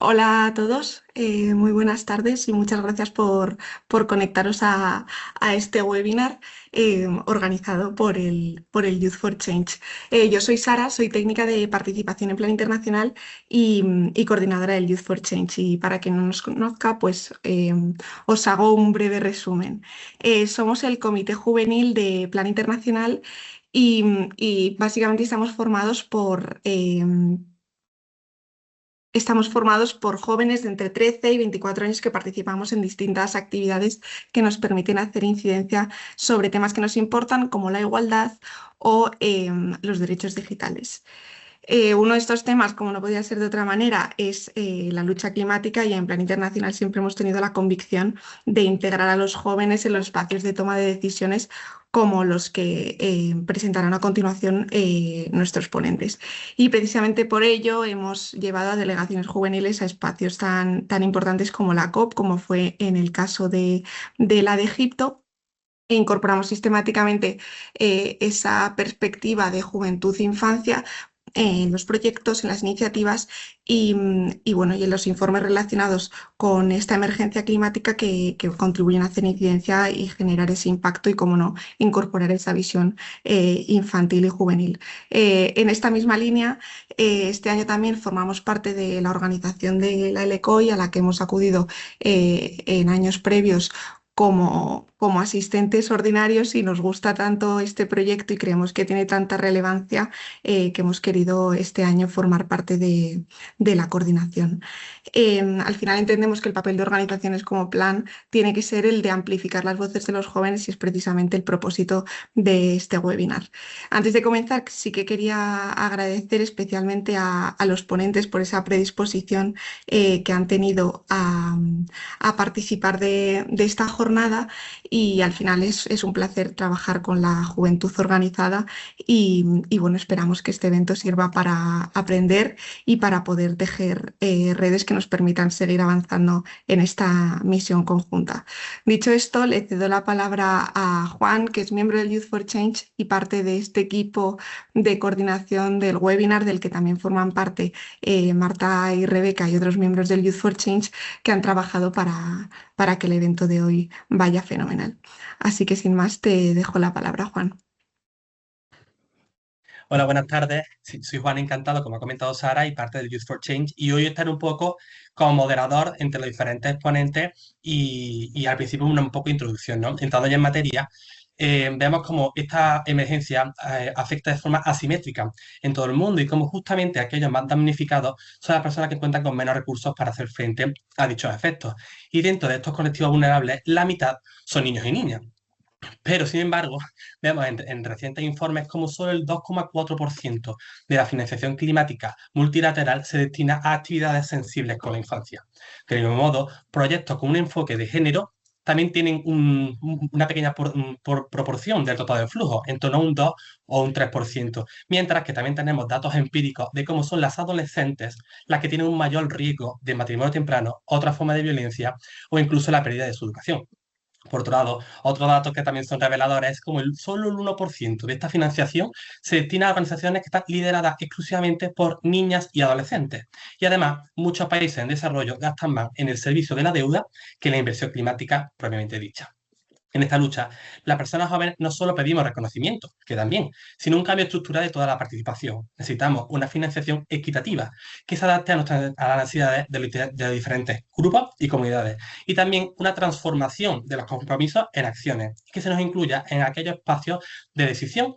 Hola a todos, muy buenas tardes y muchas gracias por conectaros a este webinar organizado por el Youth for Change. Yo soy Sara, soy técnica de participación en Plan Internacional y coordinadora del Youth for Change. Y para quien no nos conozca, pues os hago un breve resumen. Somos el Comité Juvenil de Plan Internacional y básicamente estamos formados por jóvenes de entre 13 y 24 años que participamos en distintas actividades que nos permiten hacer incidencia sobre temas que nos importan, como la igualdad o los derechos digitales. Uno de estos temas, como no podía ser de otra manera, es la lucha climática y en Plan Internacional siempre hemos tenido la convicción de integrar a los jóvenes en los espacios de toma de decisiones como los que presentarán a continuación nuestros ponentes. Y precisamente por ello hemos llevado a delegaciones juveniles a espacios tan importantes como la COP, como fue en el caso de la de Egipto. E incorporamos sistemáticamente esa perspectiva de juventud e infancia en los proyectos, en las iniciativas y bueno, y en los informes relacionados con esta emergencia climática que contribuyen a hacer incidencia y generar ese impacto y, como no, incorporar esa visión infantil y juvenil. En esta misma línea, este año también formamos parte de la organización de la LECOI, a la que hemos acudido en años previos como asistentes ordinarios, y nos gusta tanto este proyecto y creemos que tiene tanta relevancia que hemos querido este año formar parte de la coordinación. Al final entendemos que el papel de organizaciones como Plan tiene que ser el de amplificar las voces de los jóvenes y es precisamente el propósito de este webinar. Antes de comenzar, sí que quería agradecer especialmente a los ponentes por esa predisposición que han tenido a participar de esta jornada, y al final es un placer trabajar con la juventud organizada y bueno, esperamos que este evento sirva para aprender y para poder tejer redes que nos permitan seguir avanzando en esta misión conjunta. Dicho esto, le cedo la palabra a Juan, que es miembro del Youth for Change y parte de este equipo de coordinación del webinar, del que también forman parte Marta y Rebeca y otros miembros del Youth for Change que han trabajado para que el evento de hoy vaya fenomenal. Así que sin más, te dejo la palabra, Juan. Hola, buenas tardes. Sí, soy Juan, encantado, como ha comentado Sara, y parte del Youth for Change. Y hoy estaré un poco como moderador entre los diferentes ponentes y al principio un poco de introducción, ¿no? Entrando ya en materia, vemos cómo esta emergencia afecta de forma asimétrica en todo el mundo y cómo justamente aquellos más damnificados son las personas que cuentan con menos recursos para hacer frente a dichos efectos. Y dentro de estos colectivos vulnerables, la mitad son niños y niñas. Pero, sin embargo, vemos en recientes informes como solo el 2,4% de la financiación climática multilateral se destina a actividades sensibles con la infancia. De mismo modo, proyectos con un enfoque de género también tienen una pequeña proporción del total del flujo, en torno a un 2 o un 3%, mientras que también tenemos datos empíricos de cómo son las adolescentes las que tienen un mayor riesgo de matrimonio temprano, otra forma de violencia o incluso la pérdida de su educación. Por otro lado, otros datos que también son reveladores es como solo el 1% de esta financiación se destina a organizaciones que están lideradas exclusivamente por niñas y adolescentes. Y además, muchos países en desarrollo gastan más en el servicio de la deuda que en la inversión climática propiamente dicha. En esta lucha, las personas jóvenes no solo pedimos reconocimiento, que también, sino un cambio estructural de toda la participación. Necesitamos una financiación equitativa que se adapte a las necesidades de los diferentes grupos y comunidades. Y también una transformación de los compromisos en acciones, que se nos incluya en aquellos espacios de decisión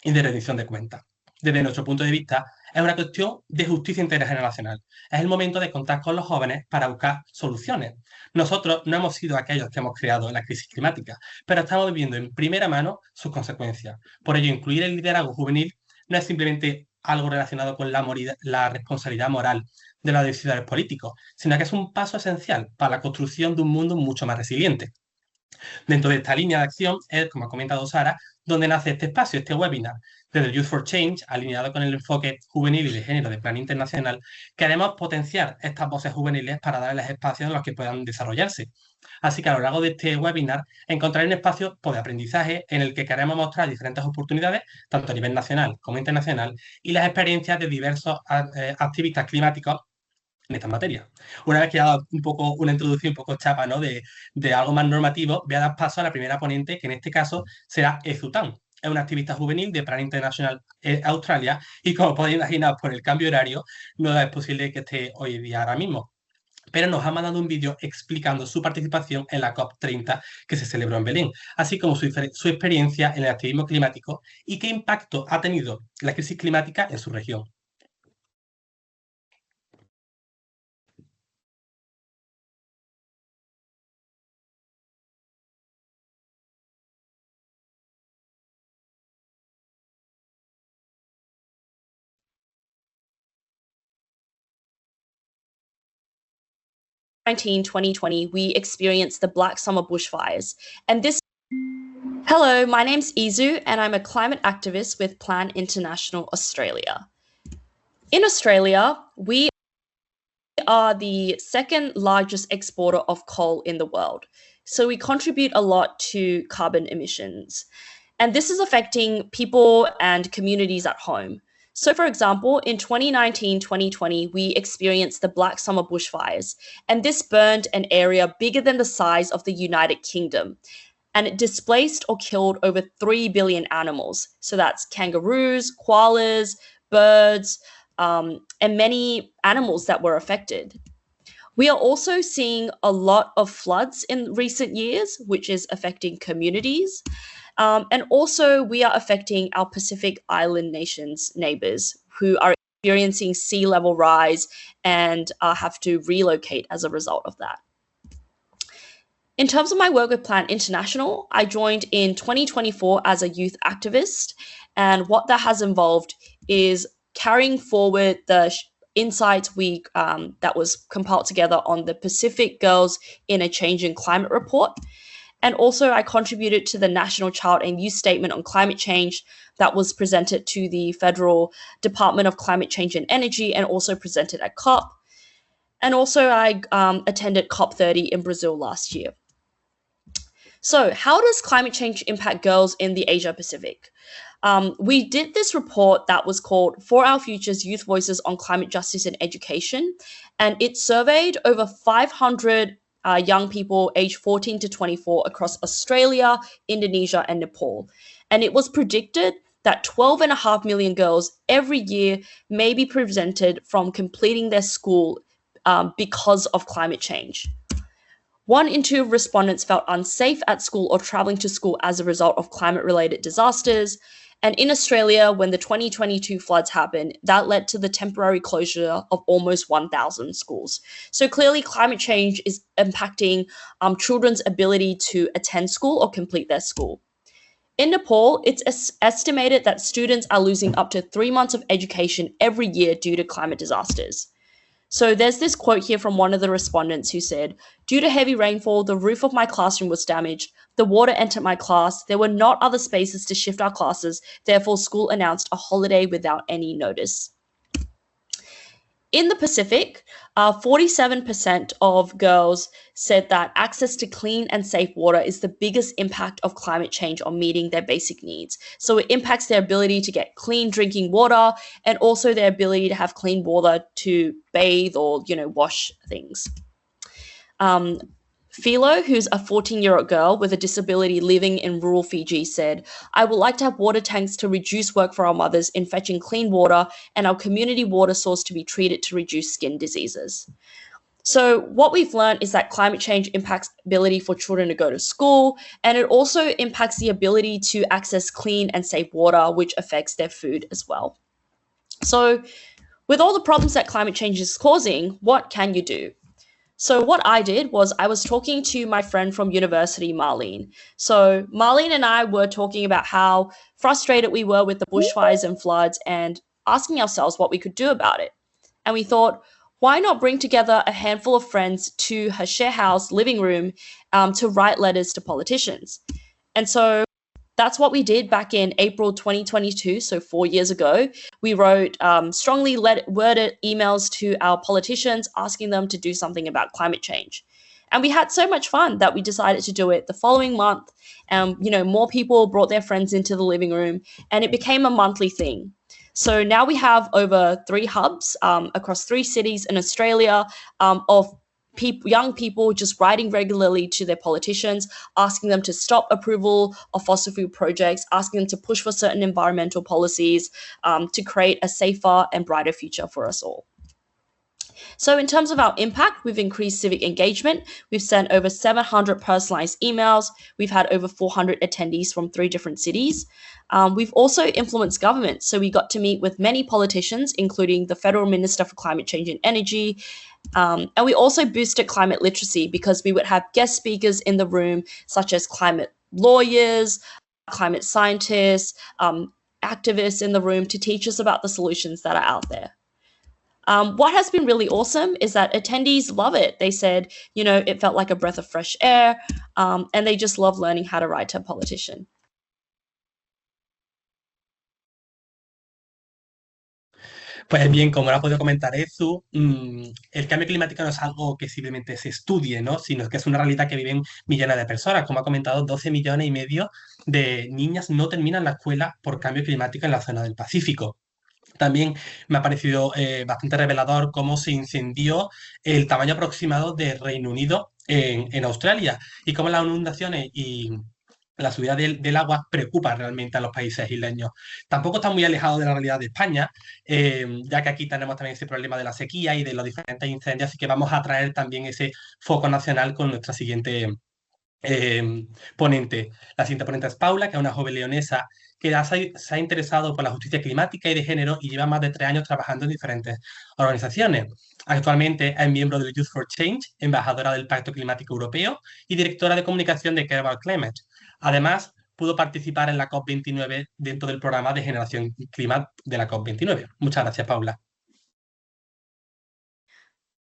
y de rendición de cuentas. Desde nuestro punto de vista, es una cuestión de justicia intergeneracional. Es el momento de contar con los jóvenes para buscar soluciones. Nosotros no hemos sido aquellos que hemos creado la crisis climática, pero estamos viviendo en primera mano sus consecuencias. Por ello, incluir el liderazgo juvenil no es simplemente algo relacionado con la responsabilidad moral de los decisores políticos, sino que es un paso esencial para la construcción de un mundo mucho más resiliente. Dentro de esta línea de acción es, como ha comentado Sara, donde nace este espacio, este webinar, desde el Youth for Change, alineado con el enfoque juvenil y de género de Plan Internacional. Queremos potenciar estas voces juveniles para darles espacios en los que puedan desarrollarse. Así que a lo largo de este webinar encontraré un espacio pues, de aprendizaje en el que queremos mostrar diferentes oportunidades, tanto a nivel nacional como internacional, y las experiencias de diversos activistas climáticos en esta materia. Una vez que he dado un poco una introducción, un poco chapa, ¿no? de algo más normativo, voy a dar paso a la primera ponente, que en este caso será Ezután. Es una activista juvenil de Plan International Australia y como podéis imaginar por el cambio horario no es posible que esté hoy día ahora mismo. Pero nos ha mandado un vídeo explicando su participación en la COP30 que se celebró en Belén, así como su experiencia en el activismo climático y qué impacto ha tenido la crisis climática en su región. In 2020, we experienced the Black Summer bushfires. And this. Hello, my name's Izu, and I'm a climate activist with Plan International Australia. In Australia, we are the second largest exporter of coal in the world. So we contribute a lot to carbon emissions. And this is affecting people and communities at home. So, for example, in 2019-2020, we experienced the Black Summer bushfires, and this burned an area bigger than the size of the United Kingdom. And it displaced or killed over 3 billion animals. So that's kangaroos, koalas, birds, and many animals that were affected. We are also seeing a lot of floods in recent years, which is affecting communities. And also, we are affecting our Pacific Island nations neighbors who are experiencing sea level rise and have to relocate as a result of that. In terms of my work with Plan International, I joined in 2024 as a youth activist. And what that has involved is carrying forward the insights that was compiled together on the Pacific Girls in a Changing Climate report. And also, I contributed to the National Child and Youth Statement on Climate Change that was presented to the Federal Department of Climate Change and Energy and also presented at COP. And also, I attended COP30 in Brazil last year. So, how does climate change impact girls in the Asia Pacific? We did this report that was called For Our Futures Youth Voices on Climate Justice and Education, and it surveyed over 500 young people aged 14 to 24 across Australia, Indonesia, and Nepal. And it was predicted that 12.5 million girls every year may be prevented from completing their school because of climate change. 1 in 2 respondents felt unsafe at school or traveling to school as a result of climate-related disasters. And in Australia, when the 2022 floods happened, that led to the temporary closure of almost 1,000 schools. So clearly, climate change is impacting children's ability to attend school or complete their school. In Nepal, it's estimated that students are losing up to 3 months of education every year due to climate disasters. So there's this quote here from one of the respondents who said, "Due to heavy rainfall, the roof of my classroom was damaged. The water entered my class. There were not other spaces to shift our classes. Therefore, school announced a holiday without any notice." In the Pacific, 47% of girls said that access to clean and safe water is the biggest impact of climate change on meeting their basic needs. So it impacts their ability to get clean drinking water and also their ability to have clean water to bathe or, wash things. Philo, who's a 14-year-old girl with a disability living in rural Fiji, said, "I would like to have water tanks to reduce work for our mothers in fetching clean water and our community water source to be treated to reduce skin diseases." So what we've learned is that climate change impacts ability for children to go to school, and it also impacts the ability to access clean and safe water, which affects their food as well. So with all the problems that climate change is causing, what can you do? So what I did was I was talking to my friend from university, Marlene. So Marlene and I were talking about how frustrated we were with the bushfires and floods and asking ourselves what we could do about it. And we thought, why not bring together a handful of friends to her share house living room to write letters to politicians? And so that's what we did back in April 2022, so 4 years ago. We wrote strongly worded emails to our politicians asking them to do something about climate change. And we had so much fun that we decided to do it the following month. More people brought their friends into the living room and it became a monthly thing. So now we have over 3 hubs across 3 cities in Australia of young people just writing regularly to their politicians, asking them to stop approval of fossil fuel projects, asking them to push for certain environmental policies to create a safer and brighter future for us all. So in terms of our impact, we've increased civic engagement. We've sent over 700 personalized emails. We've had over 400 attendees from 3 different cities. We've also influenced government. So we got to meet with many politicians, including the Federal Minister for Climate Change and Energy. And we also boosted climate literacy because we would have guest speakers in the room, such as climate lawyers, climate scientists, activists in the room to teach us about the solutions that are out there. What has been really awesome is that attendees love it. They said, you know, it felt like a breath of fresh air, and they just love learning how to write to a politician. Pues bien, como lo ha podido comentar Ezu, el cambio climático no es algo que simplemente se estudie, ¿no? Sino que es una realidad que viven millones de personas. Como ha comentado, 12 millones y medio de niñas no terminan la escuela por cambio climático en la zona del Pacífico. También me ha parecido bastante revelador cómo se incendió el tamaño aproximado del Reino Unido en Australia y cómo las inundaciones y la subida del agua preocupa realmente a los países isleños. Tampoco está muy alejado de la realidad de España, ya que aquí tenemos también ese problema de la sequía y de los diferentes incendios, así que vamos a traer también ese foco nacional con nuestra siguiente ponente. La siguiente ponente es Paula, que es una joven leonesa que se ha interesado por la justicia climática y de género y lleva más de 3 años trabajando en diferentes organizaciones. Actualmente es miembro del Youth for Change, embajadora del Pacto Climático Europeo y directora de comunicación de Care About Climate. Además, pudo participar en la COP29 dentro del programa de generación clima de la COP29. Muchas gracias, Paula.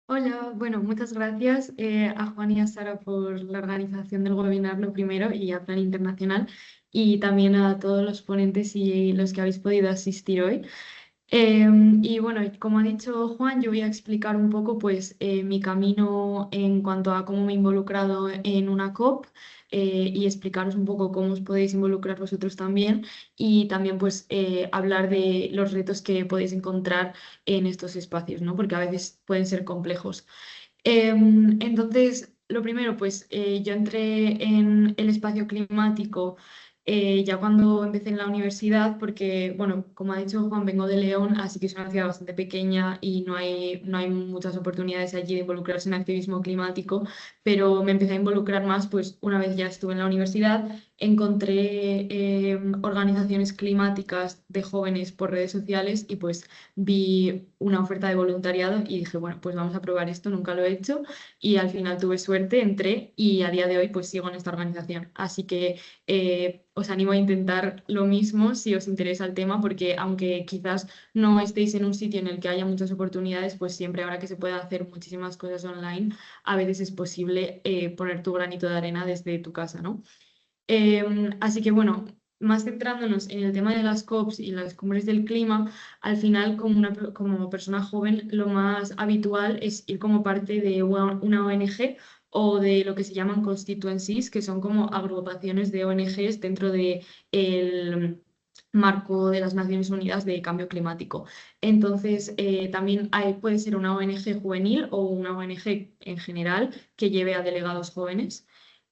Hola, bueno, muchas gracias a Juan y a Sara por la organización del webinar, lo primero, y a Plan Internacional, y también a todos los ponentes y los que habéis podido asistir hoy. Y bueno, como ha dicho Juan, yo voy a explicar un poco pues mi camino en cuanto a cómo me he involucrado en una COP y explicaros un poco cómo os podéis involucrar vosotros también y también pues hablar de los retos que podéis encontrar en estos espacios, ¿no? Porque a veces pueden ser complejos. Entonces, lo primero, pues yo entré en el espacio climático ya cuando empecé en la universidad, porque, bueno, como ha dicho Juan, vengo de León, así que es una ciudad bastante pequeña y no hay muchas oportunidades allí de involucrarse en activismo climático, pero me empecé a involucrar más, pues una vez ya estuve en la universidad, encontré organizaciones climáticas de jóvenes por redes sociales y pues vi una oferta de voluntariado y dije, bueno, pues vamos a probar esto, nunca lo he hecho y al final tuve suerte, entré y a día de hoy pues sigo en esta organización. Así que os animo a intentar lo mismo si os interesa el tema, porque aunque quizás no estéis en un sitio en el que haya muchas oportunidades, pues siempre ahora que se puede hacer muchísimas cosas online, a veces es posible poner tu granito de arena desde tu casa, ¿no? Así que bueno, más centrándonos en el tema de las COPs y las cumbres del clima, al final como persona joven lo más habitual es ir como parte de una ONG o de lo que se llaman constituencies, que son como agrupaciones de ONGs dentro del marco de las Naciones Unidas de Cambio Climático. Entonces, también puede ser una ONG juvenil o una ONG en general que lleve a delegados jóvenes.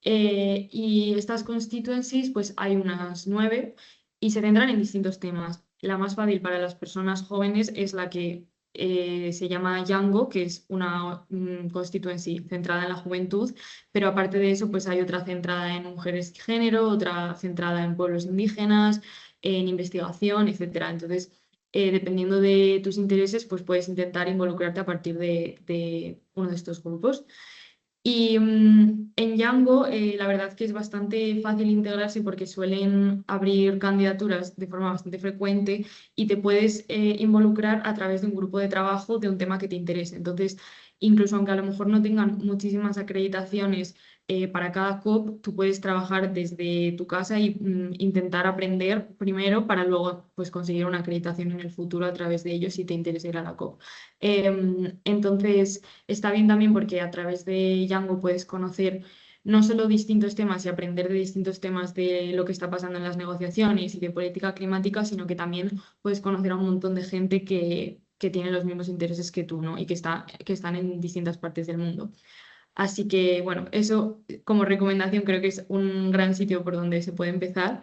Y estas constituencies, pues hay unas 9 y se centran en distintos temas. La más fácil para las personas jóvenes es la que se llama Yango, que es una constituency centrada en la juventud, pero aparte de eso, pues hay otra centrada en mujeres y género, otra centrada en pueblos indígenas, en investigación, etcétera. Entonces, dependiendo de tus intereses, pues puedes intentar involucrarte a partir de uno de estos grupos. Y en Yango, la verdad que es bastante fácil integrarse porque suelen abrir candidaturas de forma bastante frecuente y te puedes involucrar a través de un grupo de trabajo de un tema que te interese. Entonces, incluso aunque a lo mejor no tengan muchísimas acreditaciones para cada COP, tú puedes trabajar desde tu casa y intentar aprender primero para luego pues, conseguir una acreditación en el futuro a través de ello si te interesa ir a la COP. Entonces, está bien también porque a través de Yango puedes conocer no solo distintos temas y aprender de distintos temas de lo que está pasando en las negociaciones y de política climática, sino que también puedes conocer a un montón de gente que tiene los mismos intereses que tú, ¿no? Y que están en distintas partes del mundo. Así que, bueno, eso como recomendación creo que es un gran sitio por donde se puede empezar.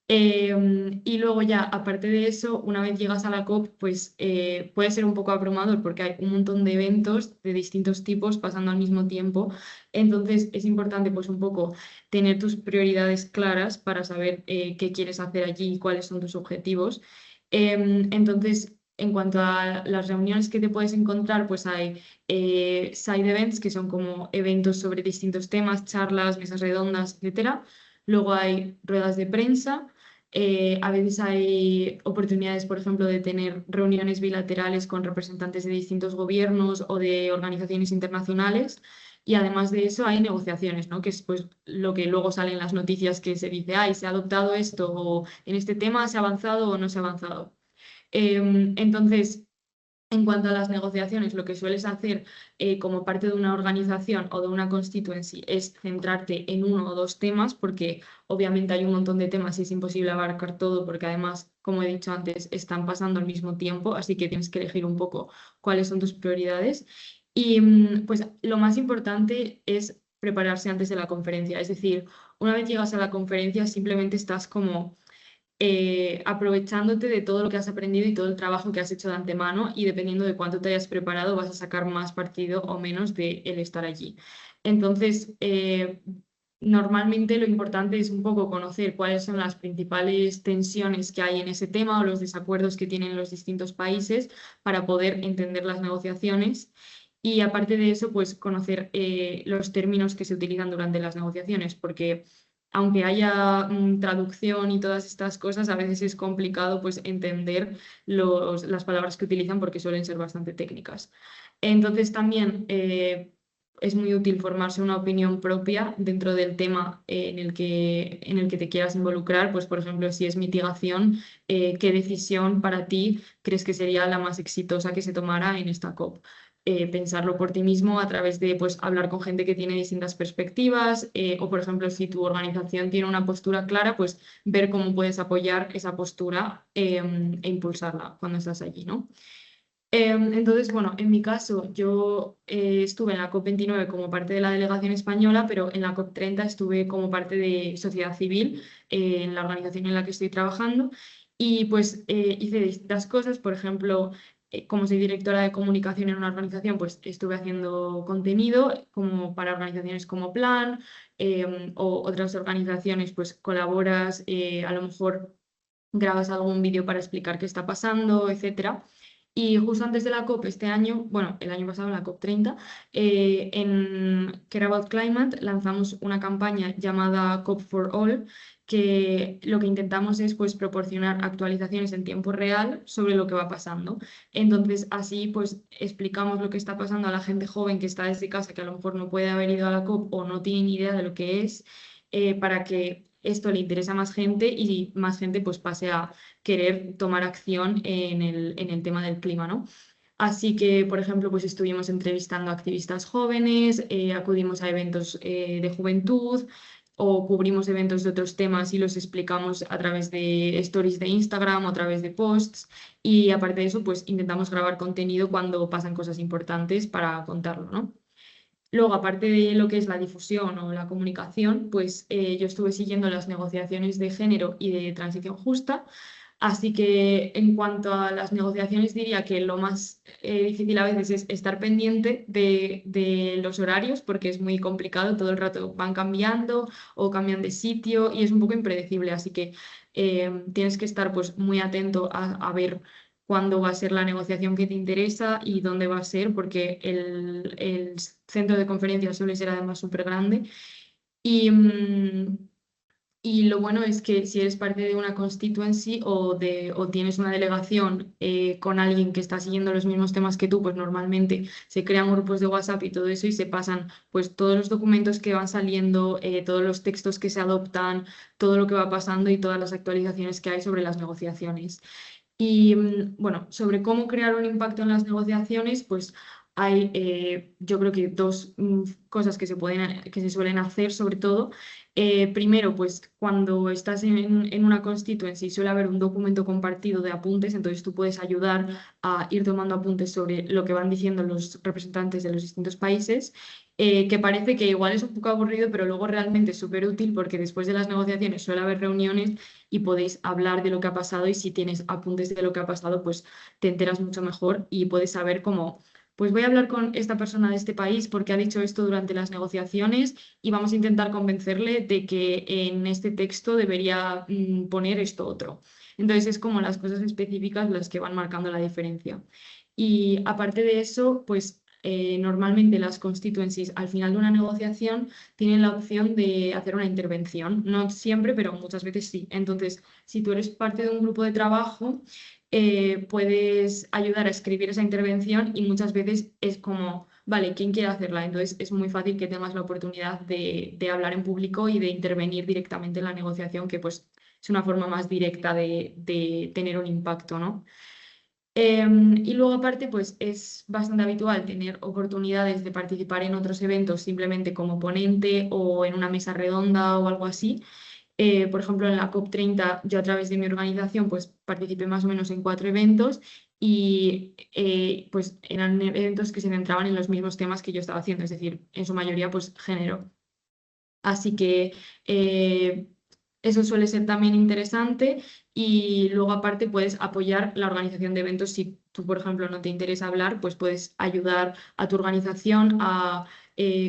Y luego ya, aparte de eso, una vez llegas a la COP, pues puede ser un poco abrumador porque hay un montón de eventos de distintos tipos pasando al mismo tiempo. Entonces es importante pues un poco tener tus prioridades claras para saber qué quieres hacer allí y cuáles son tus objetivos. Entonces, en cuanto a las reuniones que te puedes encontrar, pues hay side events, que son como eventos sobre distintos temas, charlas, mesas redondas, etcétera. Luego hay ruedas de prensa. A veces hay oportunidades, por ejemplo, de tener reuniones bilaterales con representantes de distintos gobiernos o de organizaciones internacionales. Y además de eso hay negociaciones, ¿no? Que es pues lo que luego sale en las noticias que se dice, ay, se ha adoptado esto, o en este tema se ha avanzado o no se ha avanzado. Entonces, en cuanto a las negociaciones, lo que sueles hacer como parte de una organización o de una constituency es centrarte en uno o dos temas, porque obviamente hay un montón de temas y es imposible abarcar todo, porque además, como he dicho antes, están pasando al mismo tiempo, así que tienes que elegir un poco cuáles son tus prioridades. Y pues lo más importante es prepararse antes de la conferencia, es decir, una vez llegas a la conferencia simplemente estás como aprovechándote de todo lo que has aprendido y todo el trabajo que has hecho de antemano y dependiendo de cuánto te hayas preparado vas a sacar más partido o menos de el estar allí. Entonces, normalmente lo importante es un poco conocer cuáles son las principales tensiones que hay en ese tema o los desacuerdos que tienen los distintos países para poder entender las negociaciones. Y aparte de eso, pues conocer los términos que se utilizan durante las negociaciones, porque aunque haya traducción y todas estas cosas, a veces es complicado pues entender las palabras que utilizan porque suelen ser bastante técnicas. Entonces también es muy útil formarse una opinión propia dentro del tema en el que te quieras involucrar. Pues por ejemplo, si es mitigación, ¿qué decisión para ti crees que sería la más exitosa que se tomara en esta COP? Pensarlo por ti mismo a través de pues, hablar con gente que tiene distintas perspectivas o, por ejemplo, si tu organización tiene una postura clara, pues ver cómo puedes apoyar esa postura e impulsarla cuando estás allí, ¿no? Entonces, bueno, en mi caso yo estuve en la COP29 como parte de la delegación española, pero en la COP30 estuve como parte de sociedad civil en la organización en la que estoy trabajando y pues hice distintas cosas, por ejemplo, como soy directora de comunicación en una organización, pues estuve haciendo contenido como para organizaciones como Plan o otras organizaciones, pues colaboras, a lo mejor grabas algún vídeo para explicar qué está pasando, etcétera. Y justo antes de la COP este año, bueno, el año pasado, en la COP30, en Care About Climate lanzamos una campaña llamada COP for All, que lo que intentamos es pues, proporcionar actualizaciones en tiempo real sobre lo que va pasando. Entonces, así pues explicamos lo que está pasando a la gente joven que está desde casa, que a lo mejor no puede haber ido a la COP o no tiene ni idea de lo que es, para que esto le interese a más gente y más gente pues pase a querer tomar acción en el tema del clima, ¿no? Así que, por ejemplo, pues estuvimos entrevistando a activistas jóvenes, acudimos a eventos de juventud o cubrimos eventos de otros temas y los explicamos a través de stories de Instagram o a través de posts. Y aparte de eso, pues intentamos grabar contenido cuando pasan cosas importantes para contarlo, ¿no? Luego, aparte de lo que es la difusión o la comunicación, pues yo estuve siguiendo las negociaciones de género y de transición justa. Así que en cuanto a las negociaciones, diría que lo más difícil a veces es estar pendiente de los horarios, porque es muy complicado, todo el rato van cambiando o cambian de sitio y es un poco impredecible. Así que tienes que estar pues, muy atento a ver cuándo va a ser la negociación que te interesa y dónde va a ser, porque el centro de conferencias suele ser además súper grande. Y, y lo bueno es que si eres parte de una constituency o tienes una delegación con alguien que está siguiendo los mismos temas que tú, pues normalmente se crean grupos de WhatsApp y todo eso y se pasan pues todos los documentos que van saliendo, todos los textos que se adoptan, todo lo que va pasando y todas las actualizaciones que hay sobre las negociaciones. Y bueno, sobre cómo crear un impacto en las negociaciones, pues hay yo creo que dos cosas que se suelen hacer sobre todo. Primero, pues cuando estás en una constituency suele haber un documento compartido de apuntes, entonces tú puedes ayudar a ir tomando apuntes sobre lo que van diciendo los representantes de los distintos países, que parece que igual es un poco aburrido, pero luego realmente es súper útil porque después de las negociaciones suele haber reuniones y podéis hablar de lo que ha pasado y si tienes apuntes de lo que ha pasado, pues te enteras mucho mejor y puedes saber cómo, pues voy a hablar con esta persona de este país porque ha dicho esto durante las negociaciones y vamos a intentar convencerle de que en este texto debería poner esto otro. Entonces es como las cosas específicas las que van marcando la diferencia. Y aparte de eso, pues normalmente las constituencies al final de una negociación tienen la opción de hacer una intervención. No siempre, pero muchas veces sí. Entonces, si tú eres parte de un grupo de trabajo, puedes ayudar a escribir esa intervención y muchas veces es como, vale, ¿quién quiere hacerla? Entonces es muy fácil que tengas la oportunidad de hablar en público y de intervenir directamente en la negociación, que pues es una forma más directa de tener un impacto, ¿no? Y luego aparte, pues es bastante habitual tener oportunidades de participar en otros eventos simplemente como ponente o en una mesa redonda o algo así. Por ejemplo, en la COP30 yo a través de mi organización pues participé más o menos en 4 eventos y pues eran eventos que se centraban en los mismos temas que yo estaba haciendo, es decir, en su mayoría pues género. Así que eh, eso suele ser también interesante y luego aparte puedes apoyar la organización de eventos. Si tú, por ejemplo, no te interesa hablar, pues puedes ayudar a tu organización a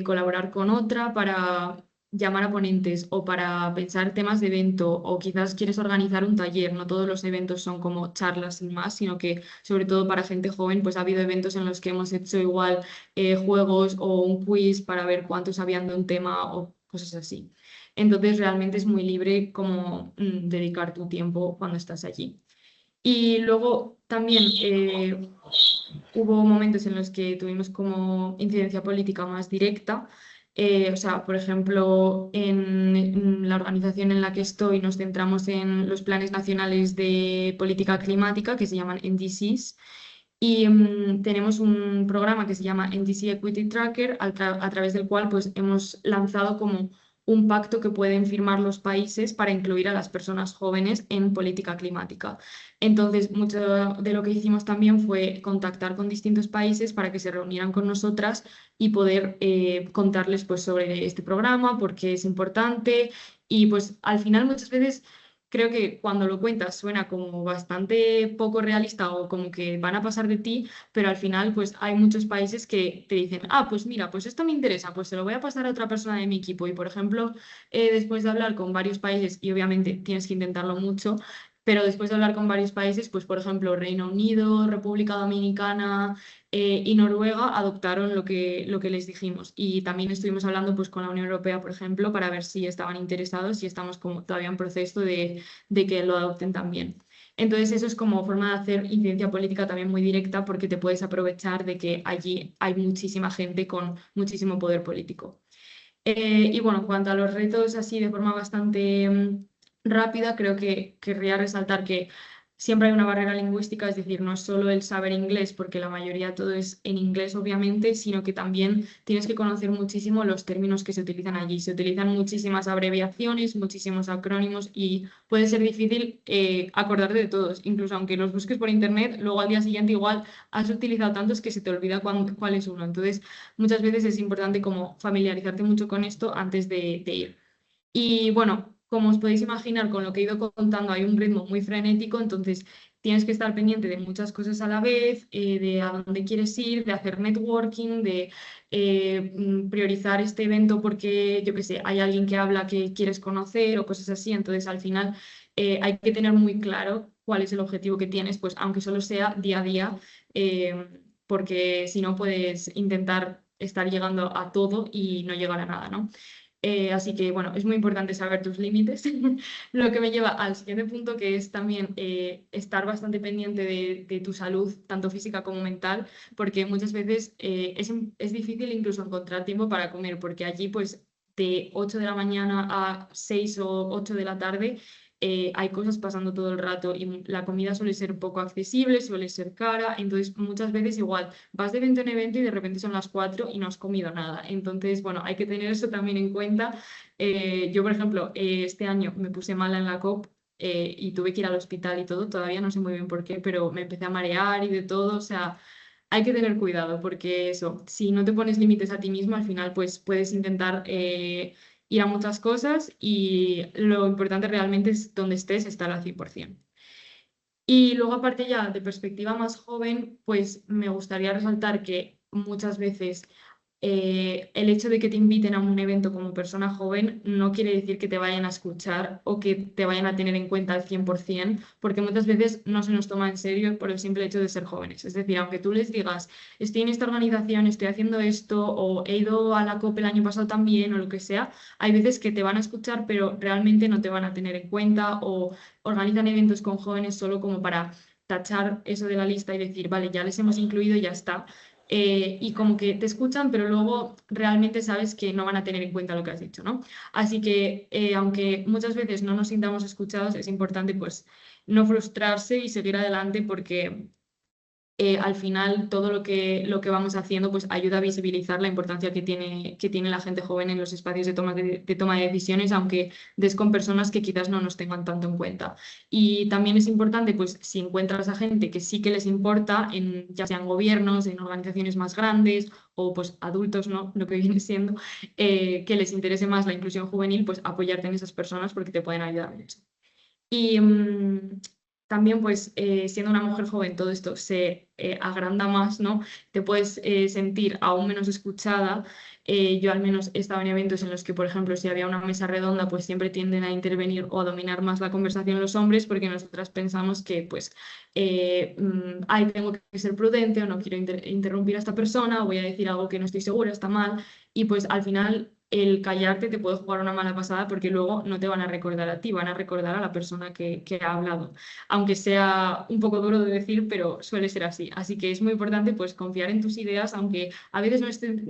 colaborar con otra para llamar a ponentes o para pensar temas de evento o quizás quieres organizar un taller. No todos los eventos son como charlas sin más, sino que sobre todo para gente joven, pues ha habido eventos en los que hemos hecho igual juegos o un quiz para ver cuántos sabían de un tema o cosas así. Entonces realmente es muy libre como dedicar tu tiempo cuando estás allí. Y luego también hubo momentos en los que tuvimos como incidencia política más directa. O sea, por ejemplo, en la organización en la que estoy nos centramos en los planes nacionales de política climática que se llaman NDCs. Y tenemos un programa que se llama NDC Equity Tracker, a través del cual pues, hemos lanzado como un pacto que pueden firmar los países para incluir a las personas jóvenes en política climática. Entonces, mucho de lo que hicimos también fue contactar con distintos países para que se reunieran con nosotras y poder contarles pues, sobre este programa, por qué es importante. Y pues al final muchas veces creo que cuando lo cuentas suena como bastante poco realista o como que van a pasar de ti, pero al final pues hay muchos países que te dicen, ah, pues mira, pues esto me interesa, pues se lo voy a pasar a otra persona de mi equipo. Y por ejemplo, después de hablar con varios países, y obviamente tienes que intentarlo mucho, pero después de hablar con varios países, pues por ejemplo Reino Unido, República Dominicana y Noruega adoptaron lo que les dijimos. Y también estuvimos hablando pues con la Unión Europea, por ejemplo, para ver si estaban interesados y estamos como todavía en proceso de que lo adopten también. Entonces eso es como forma de hacer incidencia política también muy directa porque te puedes aprovechar de que allí hay muchísima gente con muchísimo poder político. Y bueno, en cuanto a los retos así de forma bastante rápida, creo que querría resaltar que siempre hay una barrera lingüística, es decir, no es solo el saber inglés, porque la mayoría todo es en inglés, obviamente, sino que también tienes que conocer muchísimo los términos que se utilizan allí. Se utilizan muchísimas abreviaciones, muchísimos acrónimos y puede ser difícil acordarte de todos. Incluso aunque los busques por internet, luego al día siguiente igual has utilizado tantos que se te olvida cuál es uno. Entonces, muchas veces es importante como familiarizarte mucho con esto antes de ir. Y bueno, como os podéis imaginar, con lo que he ido contando hay un ritmo muy frenético, entonces tienes que estar pendiente de muchas cosas a la vez, de a dónde quieres ir, de hacer networking, de priorizar este evento porque, yo qué sé, hay alguien que habla que quieres conocer o cosas así. Entonces, al final, hay que tener muy claro cuál es el objetivo que tienes, pues aunque solo sea día a día, porque si no puedes intentar estar llegando a todo y no llegar a nada, ¿no? Así que, bueno, es muy importante saber tus límites, lo que me lleva al siguiente punto, que es también estar bastante pendiente de tu salud, tanto física como mental, porque muchas veces es difícil incluso encontrar tiempo para comer, porque allí, pues, de 8 de la mañana a 6 o 8 de la tarde, hay cosas pasando todo el rato y la comida suele ser poco accesible, suele ser cara, entonces muchas veces igual vas de evento en evento y de repente son las 4 y no has comido nada. Entonces, bueno, hay que tener eso también en cuenta. Yo, por ejemplo, este año me puse mala en la COP. Y tuve que ir al hospital y todo, todavía no sé muy bien por qué, pero me empecé a marear y de todo, o sea, hay que tener cuidado porque eso, si no te pones límites a ti mismo, al final pues puedes intentar ir a muchas cosas y lo importante realmente es donde estés, estar al 100%. Y luego, aparte ya de perspectiva más joven, pues me gustaría resaltar que muchas veces el hecho de que te inviten a un evento como persona joven no quiere decir que te vayan a escuchar o que te vayan a tener en cuenta al 100%, porque muchas veces no se nos toma en serio por el simple hecho de ser jóvenes. Es decir, aunque tú les digas, estoy en esta organización, estoy haciendo esto, o he ido a la COP el año pasado también, o lo que sea, hay veces que te van a escuchar, pero realmente no te van a tener en cuenta o organizan eventos con jóvenes solo como para tachar eso de la lista y decir, vale, ya les hemos incluido y ya está. Y como que te escuchan, pero luego realmente sabes que no van a tener en cuenta lo que has dicho, ¿no? Así que, aunque muchas veces no nos sintamos escuchados, es importante pues no frustrarse y seguir adelante porque al final todo lo que vamos haciendo pues ayuda a visibilizar la importancia que tiene la gente joven en los espacios de toma de decisiones, aunque des con personas que quizás no nos tengan tanto en cuenta. Y también es importante, pues, si encuentras a gente que sí que les importa, ya sean gobiernos, en organizaciones más grandes o pues adultos, ¿no? Lo que viene siendo, que les interese más la inclusión juvenil, pues apoyarte en esas personas porque te pueden ayudar mucho. Y también, pues, siendo una mujer joven, todo esto se agranda más, ¿no? Te puedes sentir aún menos escuchada. Yo al menos he estado en eventos en los que, por ejemplo, si había una mesa redonda, pues siempre tienden a intervenir o a dominar más la conversación los hombres, porque nosotras pensamos que, pues, ay, tengo que ser prudente o no quiero interrumpir a esta persona o voy a decir algo que no estoy segura, está mal. Y pues al final el callarte te puede jugar una mala pasada porque luego no te van a recordar a ti, van a recordar a la persona que ha hablado. Aunque sea un poco duro de decir, pero suele ser así. Así que es muy importante pues confiar en tus ideas, aunque a veces no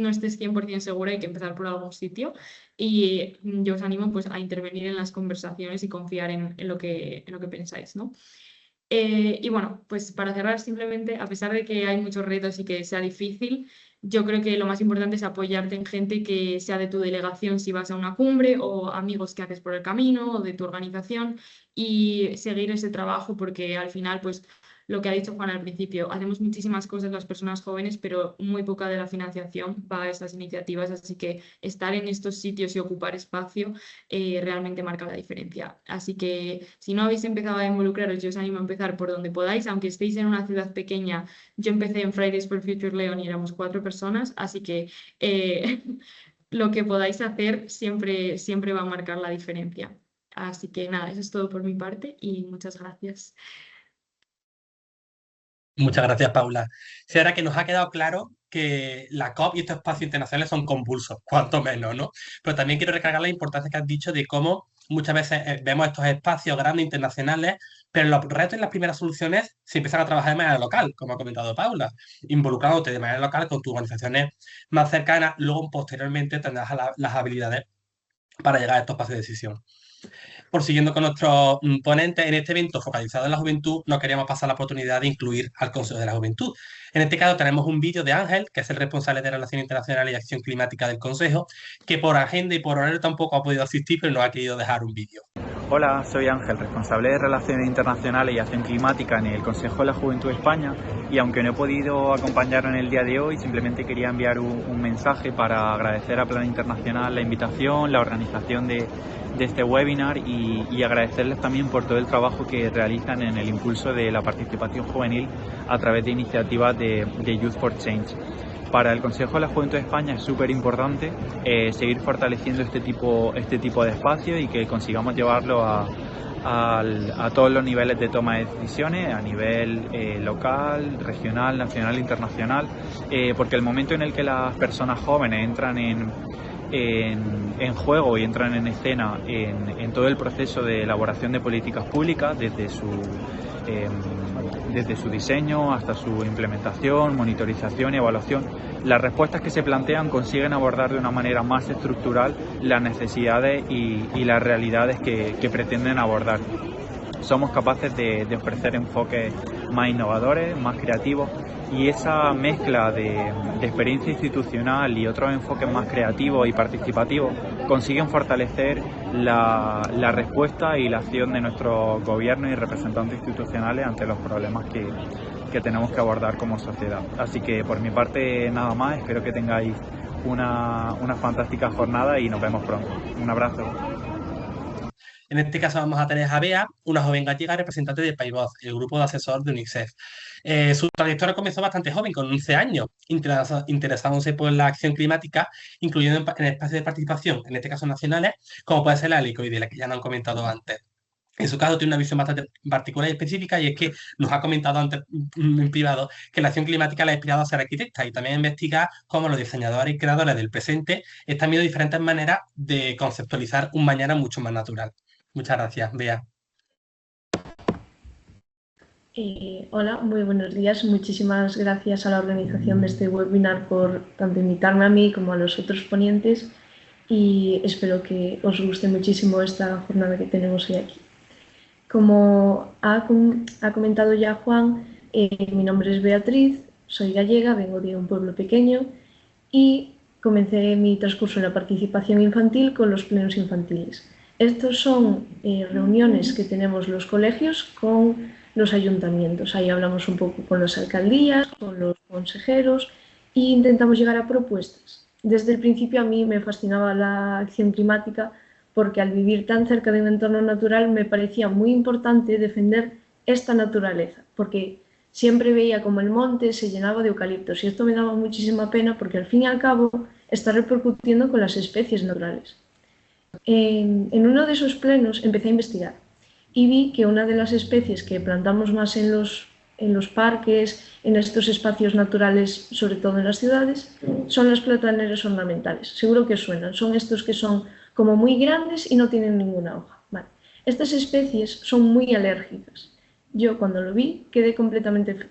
estés 100% segura, hay que empezar por algún sitio. Y yo os animo pues a intervenir en las conversaciones y confiar en en lo que pensáis, ¿no? Y bueno, pues para cerrar simplemente, a pesar de que hay muchos retos y que sea difícil, yo creo que lo más importante es apoyarte en gente que sea de tu delegación si vas a una cumbre o amigos que haces por el camino o de tu organización y seguir ese trabajo porque al final, pues lo que ha dicho Juan al principio, hacemos muchísimas cosas las personas jóvenes, pero muy poca de la financiación va a estas iniciativas, así que estar en estos sitios y ocupar espacio realmente marca la diferencia. Así que si no habéis empezado a involucraros, yo os animo a empezar por donde podáis, aunque estéis en una ciudad pequeña. Yo empecé en Fridays for Future León y éramos 4 personas, así que lo que podáis hacer siempre va a marcar la diferencia. Así que nada, eso es todo por mi parte y muchas gracias. Muchas gracias, Paula. Sí, ahora que nos ha quedado claro que la COP y estos espacios internacionales son convulsos, cuanto menos, ¿no? Pero también quiero recargar la importancia que has dicho de cómo muchas veces vemos estos espacios grandes internacionales, pero los retos y las primeras soluciones se empiezan a trabajar de manera local, como ha comentado Paula, involucrándote de manera local con tus organizaciones más cercanas, luego posteriormente tendrás las habilidades para llegar a estos espacios de decisión. Por siguiendo con nuestros ponentes, en este evento focalizado en la juventud, no queríamos pasar la oportunidad de incluir al Consejo de la Juventud. En este caso tenemos un vídeo de Ángel, que es el responsable de Relaciones Internacionales y Acción Climática del Consejo, que por agenda y por horario tampoco ha podido asistir, pero nos ha querido dejar un vídeo. Hola, soy Ángel, responsable de Relaciones Internacionales y Acción Climática en el Consejo de la Juventud de España, y aunque no he podido acompañar en el día de hoy, simplemente quería enviar un mensaje para agradecer a Plan Internacional la invitación, la organización de este webinar y agradecerles también por todo el trabajo que realizan en el impulso de la participación juvenil a través de iniciativas de Youth for Change. Para el Consejo de la Juventud de España es súper importante seguir fortaleciendo este tipo de espacios y que consigamos llevarlo a todos los niveles de toma de decisiones, a nivel local, regional, nacional, internacional, porque el momento en el que las personas jóvenes entran en juego y entran en escena en todo el proceso de elaboración de políticas públicas, desde su desde su diseño hasta su implementación, monitorización y evaluación, las respuestas que se plantean consiguen abordar de una manera más estructural las necesidades y las realidades que pretenden abordar. Somos capaces de ofrecer enfoques más innovadores, más creativos, y esa mezcla de experiencia institucional y otros enfoques más creativos y participativos consiguen fortalecer la respuesta y la acción de nuestros gobiernos y representantes institucionales ante los problemas que tenemos que abordar como sociedad. Así que por mi parte nada más, espero que tengáis una fantástica jornada y nos vemos pronto. Un abrazo. En este caso vamos a tener a Bea, una joven gallega representante de Paivoz, el grupo de asesor de UNICEF. Su trayectoria comenzó bastante joven, con 11 años, interesándose por la acción climática, incluyendo en espacios de participación, en este caso nacionales, como puede ser la LICOI, de la que ya nos han comentado antes. En su caso tiene una visión bastante particular y específica, y es que nos ha comentado antes en privado que la acción climática la ha inspirado a ser arquitecta y también a investigar cómo los diseñadores y creadores del presente están viendo diferentes maneras de conceptualizar un mañana mucho más natural. Muchas gracias, Bea. Hola, muy buenos días. Muchísimas gracias a la organización de este webinar por tanto invitarme a mí como a los otros ponentes, y espero que os guste muchísimo esta jornada que tenemos hoy aquí. Como ha comentado ya Juan, mi nombre es Beatriz, soy gallega, vengo de un pueblo pequeño y comencé mi transcurso en la participación infantil con los plenos infantiles. Estos son reuniones que tenemos los colegios con los ayuntamientos. Ahí hablamos un poco con las alcaldías, con los consejeros e intentamos llegar a propuestas. Desde el principio a mí me fascinaba la acción climática porque al vivir tan cerca de un entorno natural me parecía muy importante defender esta naturaleza, porque siempre veía como el monte se llenaba de eucaliptos y esto me daba muchísima pena porque al fin y al cabo está repercutiendo con las especies naturales. En uno de esos plenos empecé a investigar y vi que una de las especies que plantamos más en los parques, en estos espacios naturales, sobre todo en las ciudades, son las plataneras ornamentales. Seguro que os suenan, son estos que son como muy grandes y no tienen ninguna hoja. Vale. Estas especies son muy alérgicas. Yo cuando lo vi quedé completamente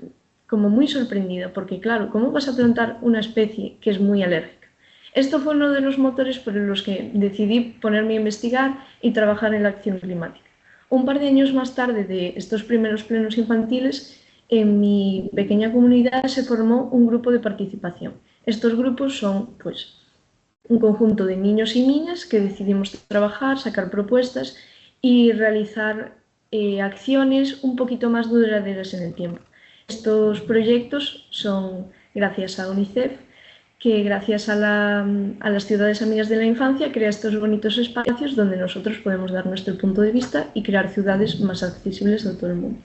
como muy sorprendida porque claro, ¿cómo vas a plantar una especie que es muy alérgica? Esto fue uno de los motores por los que decidí ponerme a investigar y trabajar en la acción climática. Un par de años más tarde de estos primeros plenos infantiles, en mi pequeña comunidad se formó un grupo de participación. Estos grupos son pues, un conjunto de niños y niñas que decidimos trabajar, sacar propuestas y realizar acciones un poquito más duraderas en el tiempo. Estos proyectos son gracias a UNICEF, que gracias a las ciudades amigas de la infancia crea estos bonitos espacios donde nosotros podemos dar nuestro punto de vista y crear ciudades más accesibles a todo el mundo.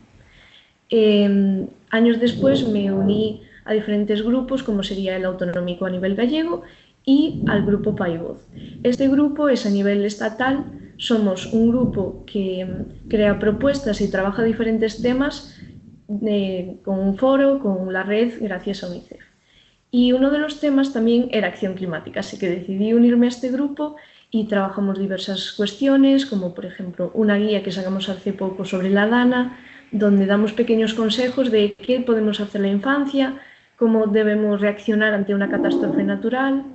Años después me uní a diferentes grupos, como sería el autonómico a nivel gallego y al grupo Paivoz. Este grupo es a nivel estatal, somos un grupo que crea propuestas y trabaja diferentes temas con un foro, con la red, gracias a UNICEF. Y uno de los temas también era acción climática, así que decidí unirme a este grupo y trabajamos diversas cuestiones, como por ejemplo una guía que sacamos hace poco sobre la Dana, donde damos pequeños consejos de qué podemos hacer en la infancia, cómo debemos reaccionar ante una catástrofe natural.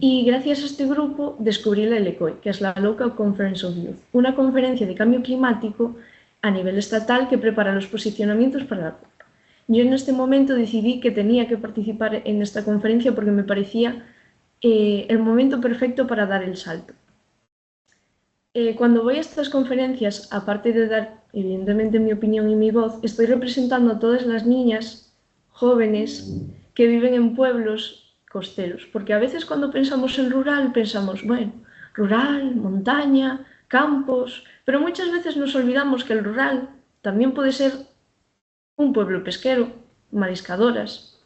Y gracias a este grupo descubrí la LECOI, que es la Local Conference of Youth, una conferencia de cambio climático a nivel estatal que prepara los posicionamientos para la COP. Yo en este momento decidí que tenía que participar en esta conferencia porque me parecía el momento perfecto para dar el salto. Cuando voy a estas conferencias, aparte de dar evidentemente mi opinión y mi voz, estoy representando a todas las niñas jóvenes que viven en pueblos costeros, porque a veces cuando pensamos en rural pensamos, bueno, rural, montaña, campos, pero muchas veces nos olvidamos que el rural también puede ser un pueblo pesquero, mariscadoras.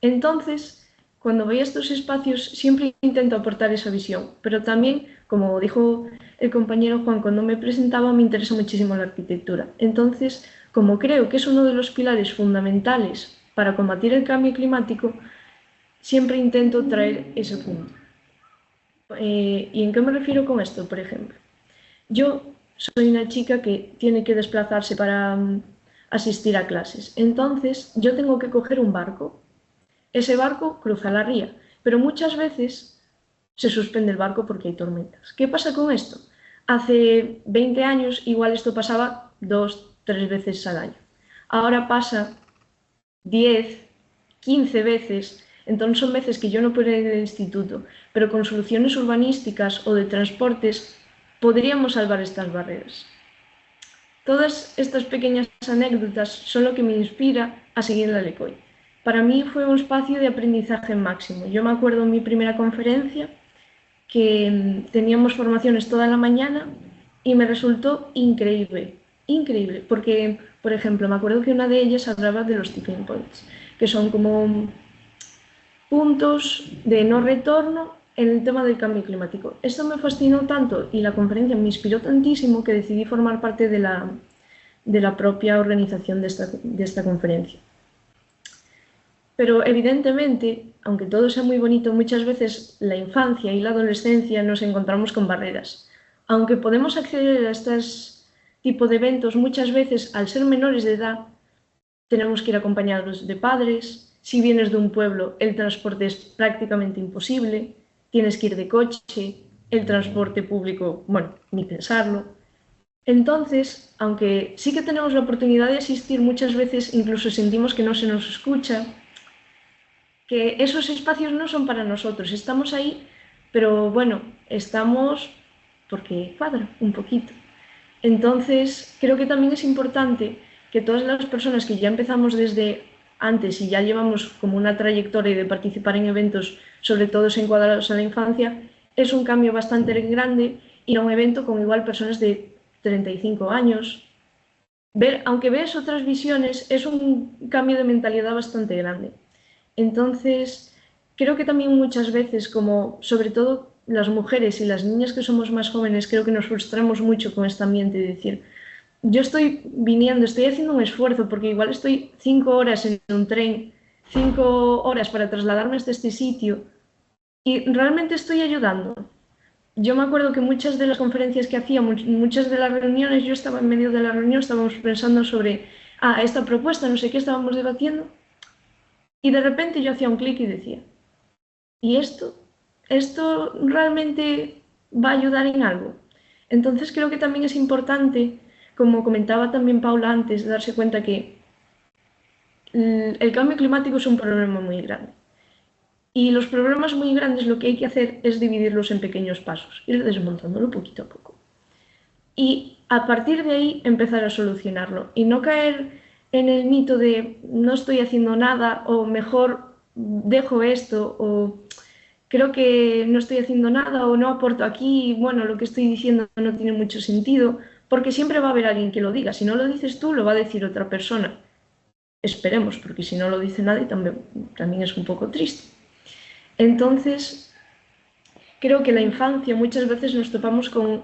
Entonces, cuando voy a estos espacios siempre intento aportar esa visión, pero también, como dijo el compañero Juan cuando me presentaba, me interesa muchísimo la arquitectura. Entonces, como creo que es uno de los pilares fundamentales para combatir el cambio climático, siempre intento traer ese punto. ¿Y en qué me refiero con esto, por ejemplo? Yo soy una chica que tiene que desplazarse para asistir a clases. Entonces, yo tengo que coger un barco. Ese barco cruza la ría, pero muchas veces se suspende el barco porque hay tormentas. ¿Qué pasa con esto? Hace 20 años igual esto pasaba 2, 3 veces al año. Ahora pasa 10, 15 veces. Entonces son veces que yo no puedo ir al instituto, pero con soluciones urbanísticas o de transportes podríamos salvar estas barreras. Todas estas pequeñas anécdotas son lo que me inspira a seguir la LECOI. Para mí fue un espacio de aprendizaje máximo. Yo me acuerdo en mi primera conferencia que teníamos formaciones toda la mañana y me resultó increíble, increíble, porque, por ejemplo, me acuerdo que una de ellas hablaba de los tipping points, que son como puntos de no retorno en el tema del cambio climático. Esto me fascinó tanto y la conferencia me inspiró tantísimo que decidí formar parte de la propia organización de esta conferencia. Pero evidentemente, aunque todo sea muy bonito, muchas veces la infancia y la adolescencia nos encontramos con barreras. Aunque podemos acceder a este tipo de eventos, muchas veces al ser menores de edad tenemos que ir acompañados de padres. Si vienes de un pueblo, el transporte es prácticamente imposible, tienes que ir de coche, el transporte público, bueno, ni pensarlo. Entonces, aunque sí que tenemos la oportunidad de asistir, muchas veces incluso sentimos que no se nos escucha, que esos espacios no son para nosotros, estamos ahí, pero bueno, estamos porque cuadra un poquito. Entonces, creo que también es importante que todas las personas que ya empezamos desde antes y ya llevamos como una trayectoria de participar en eventos, sobre todo encuadrados a la infancia, es un cambio bastante grande ir a un evento con igual personas de 35 años. Aunque ves otras visiones, es un cambio de mentalidad bastante grande. Entonces, creo que también muchas veces, como sobre todo las mujeres y las niñas que somos más jóvenes, creo que nos frustramos mucho con este ambiente de decir, yo estoy viniendo, estoy haciendo un esfuerzo porque igual estoy 5 horas en un tren, 5 horas para trasladarme hasta este sitio y realmente estoy ayudando. Yo me acuerdo que muchas de las conferencias que hacía, muchas de las reuniones, yo estaba en medio de la reunión, estábamos pensando sobre esta propuesta, no sé qué estábamos debatiendo, y de repente yo hacía un clic y decía, ¿y esto? ¿Esto realmente va a ayudar en algo? Entonces creo que también es importante, como comentaba también Paula antes, darse cuenta que el cambio climático es un problema muy grande. Y los problemas muy grandes lo que hay que hacer es dividirlos en pequeños pasos, ir desmontándolo poquito a poco. Y a partir de ahí empezar a solucionarlo y no caer en el mito de no estoy haciendo nada o mejor dejo esto o creo que no estoy haciendo nada o no aporto aquí, bueno, lo que estoy diciendo no tiene mucho sentido, porque siempre va a haber alguien que lo diga. Si no lo dices tú, lo va a decir otra persona. Esperemos, porque si no lo dice nadie también es un poco triste. Entonces, creo que en la infancia muchas veces nos topamos con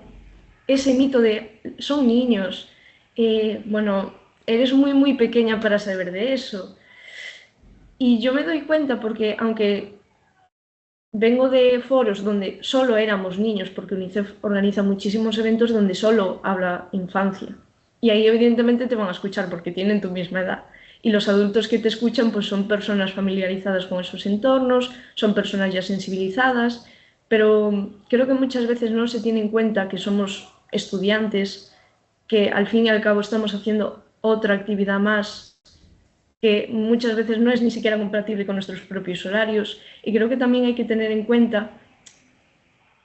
ese mito de son niños, bueno, eres muy muy pequeña para saber de eso. Y yo me doy cuenta porque aunque vengo de foros donde solo éramos niños, porque UNICEF organiza muchísimos eventos donde solo habla infancia. Y ahí evidentemente te van a escuchar porque tienen tu misma edad. Y los adultos que te escuchan pues son personas familiarizadas con esos entornos, son personas ya sensibilizadas, pero creo que muchas veces no se tiene en cuenta que somos estudiantes, que al fin y al cabo estamos haciendo otra actividad más que muchas veces no es ni siquiera compatible con nuestros propios horarios. Y creo que también hay que tener en cuenta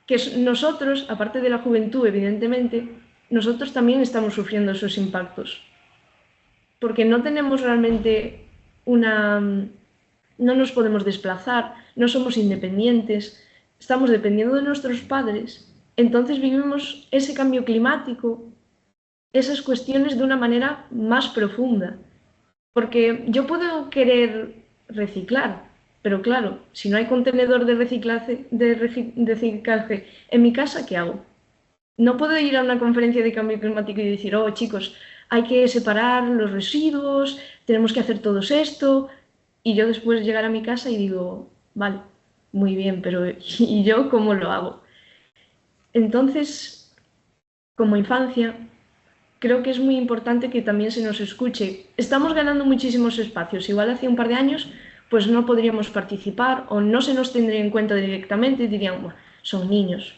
que nosotros, aparte de la juventud, evidentemente, nosotros también estamos sufriendo esos impactos. Porque no tenemos realmente no nos podemos desplazar, no somos independientes, estamos dependiendo de nuestros padres. Entonces vivimos ese cambio climático, esas cuestiones de una manera más profunda. Porque yo puedo querer reciclar, pero claro, si no hay contenedor de reciclaje en mi casa, ¿qué hago? No puedo ir a una conferencia de cambio climático y decir, oh chicos, hay que separar los residuos, tenemos que hacer todo esto, y yo después llegar a mi casa y digo, vale, muy bien, pero ¿y yo cómo lo hago? Entonces, como infancia, creo que es muy importante que también se nos escuche. Estamos ganando muchísimos espacios. Igual hace un par de años pues no podríamos participar o no se nos tendría en cuenta directamente y dirían, bueno, son niños,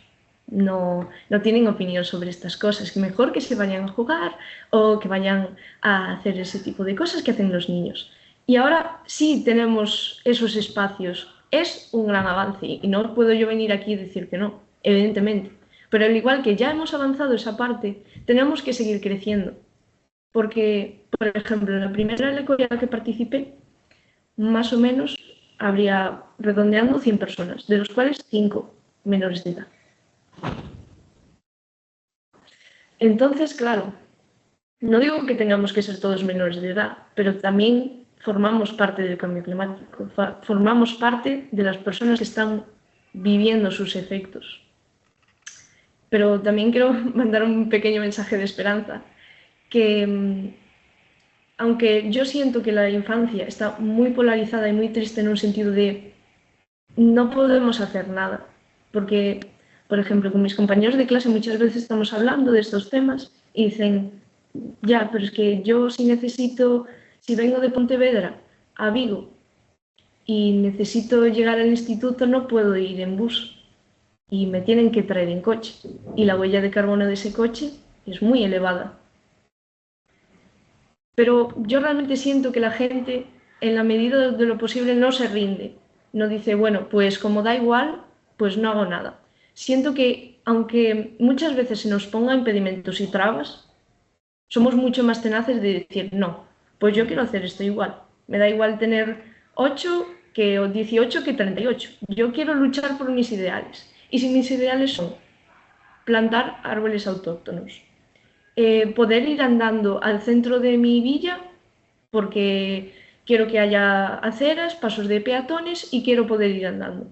no tienen opinión sobre estas cosas, que mejor que se vayan a jugar o que vayan a hacer ese tipo de cosas que hacen los niños. Y ahora sí tenemos esos espacios. Es un gran avance y no puedo yo venir aquí y decir que no, evidentemente. Pero al igual que ya hemos avanzado esa parte, tenemos que seguir creciendo. Porque, por ejemplo, en la primera lectura en la que participé, más o menos habría, redondeando, 100 personas, de los cuales 5 menores de edad. Entonces, claro, no digo que tengamos que ser todos menores de edad, pero también formamos parte del cambio climático, formamos parte de las personas que están viviendo sus efectos. Pero también quiero mandar un pequeño mensaje de esperanza, que aunque yo siento que la infancia está muy polarizada y muy triste en un sentido de no podemos hacer nada, porque, por ejemplo, con mis compañeros de clase muchas veces estamos hablando de estos temas y dicen, ya, pero es que yo si vengo de Pontevedra a Vigo y necesito llegar al instituto, no puedo ir en bus y me tienen que traer en coche. Y la huella de carbono de ese coche es muy elevada. Pero yo realmente siento que la gente, en la medida de lo posible, no se rinde. No dice, bueno, pues como da igual, pues no hago nada. Siento que, aunque muchas veces se nos ponga impedimentos y trabas, somos mucho más tenaces de decir, no, pues yo quiero hacer esto igual. Me da igual tener 8 o 18 que 38. Yo quiero luchar por mis ideales. Y si mis ideales son plantar árboles autóctonos, poder ir andando al centro de mi villa porque quiero que haya aceras, pasos de peatones y quiero poder ir andando.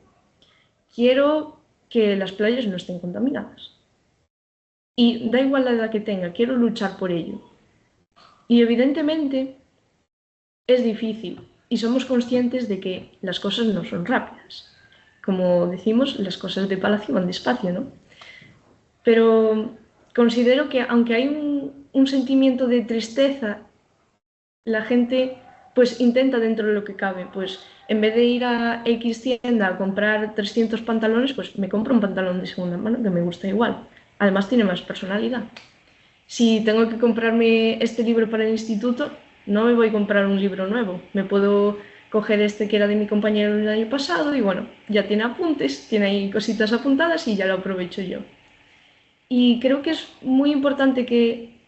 Quiero que las playas no estén contaminadas. Y da igual la edad que tenga, quiero luchar por ello. Y evidentemente es difícil y somos conscientes de que las cosas no son rápidas. Como decimos, las cosas de palacio van despacio, ¿no? Pero considero que aunque hay un sentimiento de tristeza, la gente pues intenta dentro de lo que cabe, pues en vez de ir a X tienda a comprar 300 pantalones, pues me compro un pantalón de segunda mano que me gusta igual. Además tiene más personalidad. Si tengo que comprarme este libro para el instituto, no me voy a comprar un libro nuevo. Me puedo coger este que era de mi compañero del año pasado y bueno, ya tiene apuntes, tiene ahí cositas apuntadas y ya lo aprovecho yo. Y creo que es muy importante que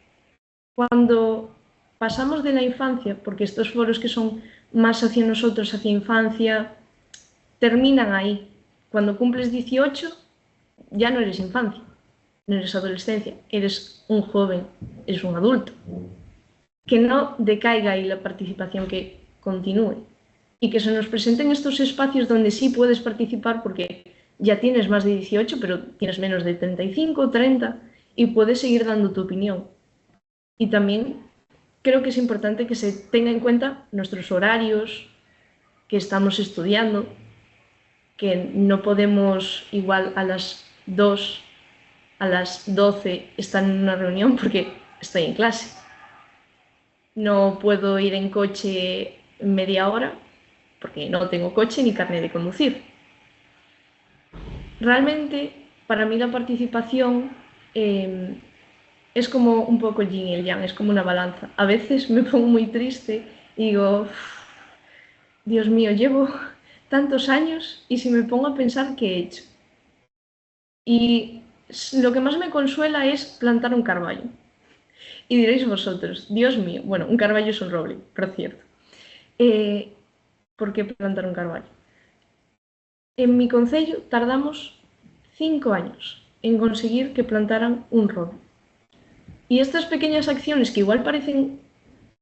cuando pasamos de la infancia, porque estos foros que son más hacia nosotros, hacia infancia, terminan ahí. Cuando cumples 18, ya no eres infancia, no eres adolescencia, eres un joven, eres un adulto. Que no decaiga ahí la participación, que continúe. Y que se nos presenten estos espacios donde sí puedes participar porque ya tienes más de 18, pero tienes menos de 35, 30 y puedes seguir dando tu opinión. Y también creo que es importante que se tenga en cuenta nuestros horarios, que estamos estudiando, que no podemos igual a las 2, a las 12 estar en una reunión porque estoy en clase. No puedo ir en coche media hora porque no tengo coche ni carnet de conducir. Realmente, para mí la participación es como un poco el yin y el yang, es como una balanza. A veces me pongo muy triste y digo, Dios mío, llevo tantos años y si me pongo a pensar qué he hecho. Y lo que más me consuela es plantar un carballo. Y diréis vosotros, Dios mío, bueno, un carballo es un roble, por cierto. ¿Por qué plantar un carballo? En mi concello tardamos 5 años en conseguir que plantaran un roble. Y estas pequeñas acciones que igual parecen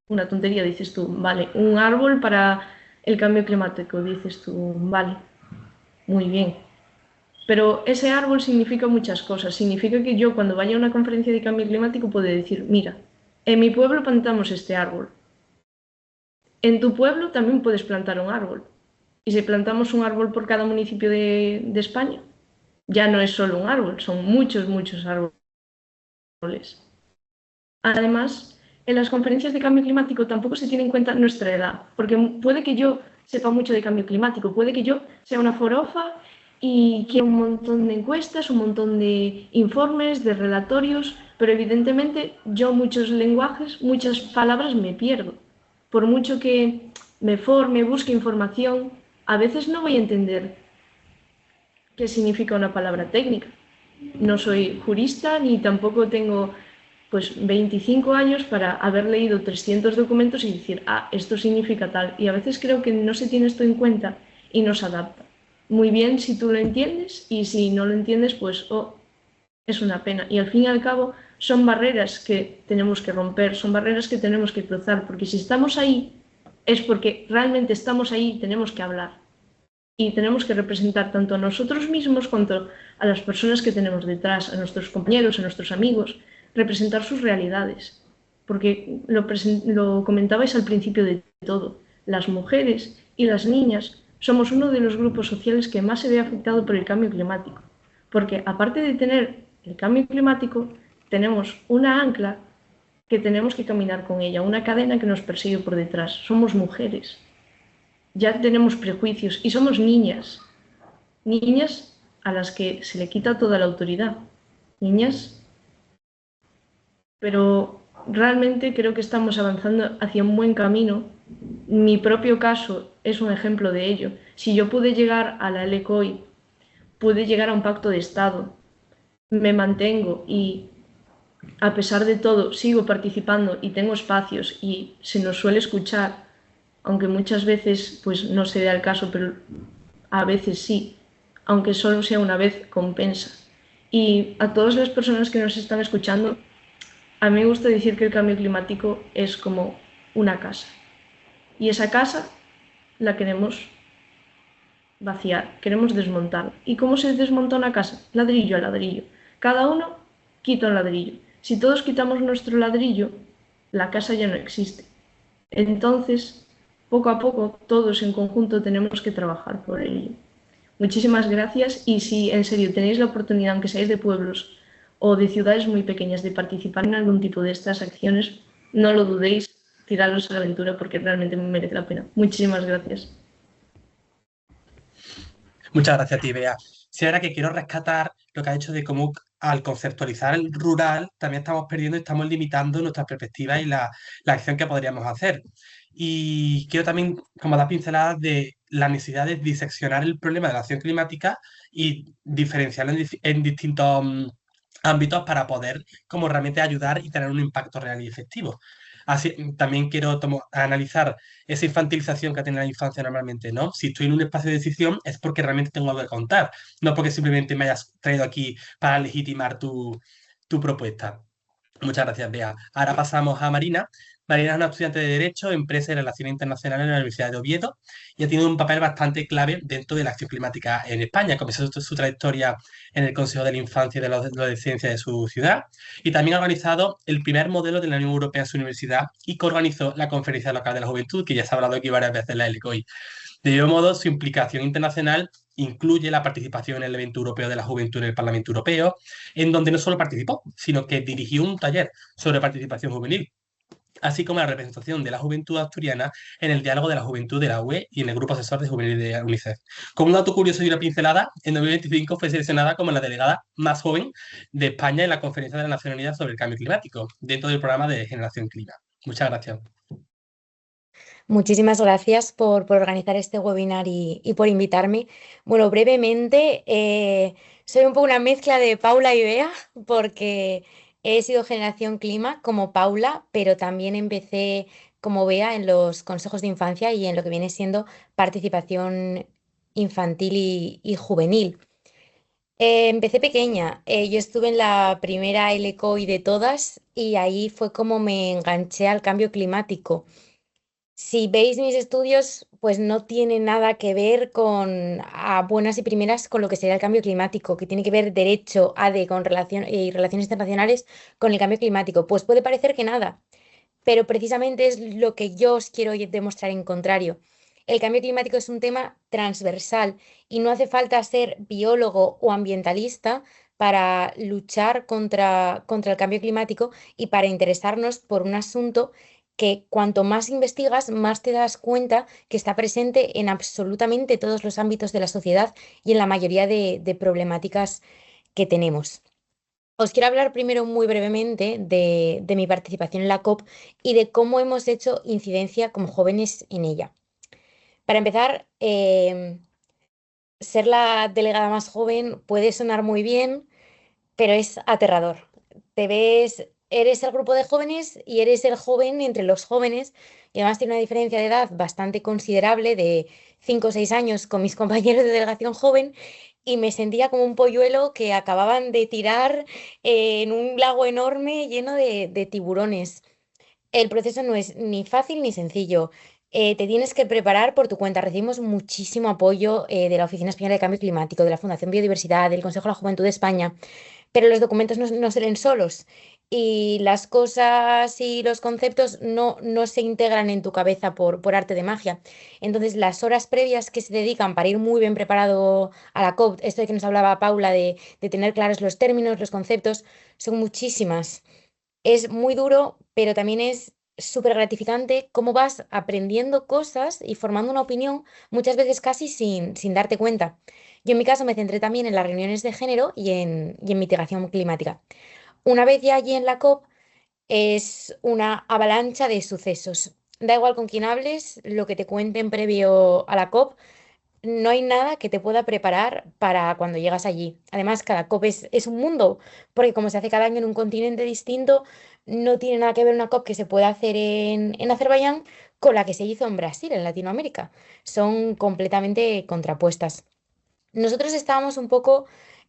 una tontería, dices tú, vale, un árbol para el cambio climático, dices tú, vale, muy bien. Pero ese árbol significa muchas cosas. Significa que yo cuando vaya a una conferencia de cambio climático puedo decir, mira, en mi pueblo plantamos este árbol. En tu pueblo también puedes plantar un árbol. Y si plantamos un árbol por cada municipio de España, ya no es solo un árbol, son muchos, muchos árboles. Además, en las conferencias de cambio climático tampoco se tiene en cuenta nuestra edad, porque puede que yo sepa mucho de cambio climático, puede que yo sea una forofa y quiera un montón de encuestas, un montón de informes, de relatorios, pero evidentemente yo muchos lenguajes, muchas palabras me pierdo. Por mucho que me forme, busque información, a veces no voy a entender qué significa una palabra técnica. No soy jurista ni tampoco tengo pues 25 años para haber leído 300 documentos y decir, esto significa tal. Y a veces creo que no se tiene esto en cuenta y no se adapta. Muy bien si tú lo entiendes y si no lo entiendes, pues es una pena. Y al fin y al cabo son barreras que tenemos que romper, son barreras que tenemos que cruzar, porque si estamos ahí es porque realmente estamos ahí y tenemos que hablar. Y tenemos que representar tanto a nosotros mismos cuanto a las personas que tenemos detrás, a nuestros compañeros, a nuestros amigos, representar sus realidades. Porque lo comentabais al principio de todo, las mujeres y las niñas somos uno de los grupos sociales que más se ve afectado por el cambio climático. Porque aparte de tener el cambio climático, tenemos una ancla que tenemos que caminar con ella, una cadena que nos persigue por detrás. Somos mujeres, ya tenemos prejuicios y somos niñas, niñas a las que se le quita toda la autoridad, niñas, pero realmente creo que estamos avanzando hacia un buen camino. Mi propio caso es un ejemplo de ello. Si yo pude llegar a la LCOI, pude llegar a un pacto de Estado, me mantengo y a pesar de todo sigo participando y tengo espacios y se nos suele escuchar, aunque muchas veces pues no se da el caso, pero a veces sí, aunque solo sea una vez, compensa. Y a todas las personas que nos están escuchando, a mí me gusta decir que el cambio climático es como una casa. Y esa casa la queremos vaciar, queremos desmontarla. ¿Y cómo se desmonta una casa? Ladrillo a ladrillo. Cada uno quita un ladrillo. Si todos quitamos nuestro ladrillo, la casa ya no existe. Entonces, poco a poco, todos en conjunto tenemos que trabajar por ello. Muchísimas gracias y si en serio tenéis la oportunidad, aunque seáis de pueblos o de ciudades muy pequeñas, de participar en algún tipo de estas acciones, no lo dudéis, tiraros a la aventura porque realmente merece la pena. Muchísimas gracias. Muchas gracias a ti, Bea. Sí, ahora que quiero rescatar lo que ha hecho de cómo al conceptualizar el rural también estamos perdiendo y estamos limitando nuestras perspectivas y la acción que podríamos hacer. Y quiero también como dar pinceladas de la necesidad de diseccionar el problema de la acción climática y diferenciarlo en distintos ámbitos para poder como realmente ayudar y tener un impacto real y efectivo. Así, también quiero analizar esa infantilización que tiene la infancia normalmente, ¿no? Si estoy en un espacio de decisión es porque realmente tengo algo que contar, no porque simplemente me hayas traído aquí para legitimar tu propuesta. Muchas gracias, Bea. Ahora pasamos a Marina. Marina es una estudiante de Derecho, Empresa y Relaciones Internacionales en la Universidad de Oviedo y ha tenido un papel bastante clave dentro de la acción climática en España. Comenzó su trayectoria en el Consejo de la Infancia y de la Adolescencia de su ciudad y también ha organizado el primer modelo de la Unión Europea en su universidad y coorganizó la Conferencia Local de la Juventud, que ya se ha hablado aquí varias veces en la LCOI. De igual modo, su implicación internacional incluye la participación en el evento europeo de la juventud en el Parlamento Europeo, en donde no solo participó, sino que dirigió un taller sobre participación juvenil, así como la representación de la juventud asturiana en el diálogo de la juventud de la UE y en el grupo asesor de juvenil de UNICEF. Como un dato curioso y una pincelada, en 2025 fue seleccionada como la delegada más joven de España en la Conferencia de las Naciones Unidas sobre el Cambio Climático, dentro del programa de Generación Clima. Muchas gracias. Muchísimas gracias por organizar este webinar y por invitarme. Bueno, brevemente, soy un poco una mezcla de Paula y Bea, porque he sido Generación Clima como Paula, pero también empecé como Bea en los consejos de infancia y en lo que viene siendo participación infantil y juvenil. Empecé pequeña, yo estuve en la primera LCOI de todas y ahí fue como me enganché al cambio climático. Si veis mis estudios, pues no tiene nada que ver con, a buenas y primeras, con lo que sería el cambio climático, que tiene que ver derecho, ADE, con y relaciones internacionales con el cambio climático. Pues puede parecer que nada, pero precisamente es lo que yo os quiero demostrar en contrario. El cambio climático es un tema transversal y no hace falta ser biólogo o ambientalista para luchar contra el cambio climático y para interesarnos por un asunto que cuanto más investigas, más te das cuenta que está presente en absolutamente todos los ámbitos de la sociedad y en la mayoría de problemáticas que tenemos. Os quiero hablar primero muy brevemente de mi participación en la COP y de cómo hemos hecho incidencia como jóvenes en ella. Para empezar, ser la delegada más joven puede sonar muy bien, pero es aterrador. Eres el grupo de jóvenes y eres el joven entre los jóvenes, y además tiene una diferencia de edad bastante considerable de 5 o 6 años con mis compañeros de delegación joven, y me sentía como un polluelo que acababan de tirar en un lago enorme lleno de tiburones. El proceso no es ni fácil ni sencillo. Te tienes que preparar por tu cuenta. Recibimos muchísimo apoyo de la Oficina Española de Cambio Climático, de la Fundación Biodiversidad, del Consejo de la Juventud de España, pero los documentos no se leen solos y las cosas y los conceptos no se integran en tu cabeza por arte de magia. Entonces, las horas previas que se dedican para ir muy bien preparado a la COP, esto de que nos hablaba Paula, de tener claros los términos, los conceptos, son muchísimas. Es muy duro, pero también es súper gratificante cómo vas aprendiendo cosas y formando una opinión, muchas veces casi sin darte cuenta. Yo en mi caso me centré también en las reuniones de género y en mitigación climática. Una vez ya allí en la COP, es una avalancha de sucesos. Da igual con quién hables, lo que te cuenten previo a la COP, no hay nada que te pueda preparar para cuando llegas allí. Además, cada COP es un mundo, porque como se hace cada año en un continente distinto, no tiene nada que ver una COP que se puede hacer en Azerbaiyán con la que se hizo en Brasil, en Latinoamérica. Son completamente contrapuestas. Nosotros estábamos un poco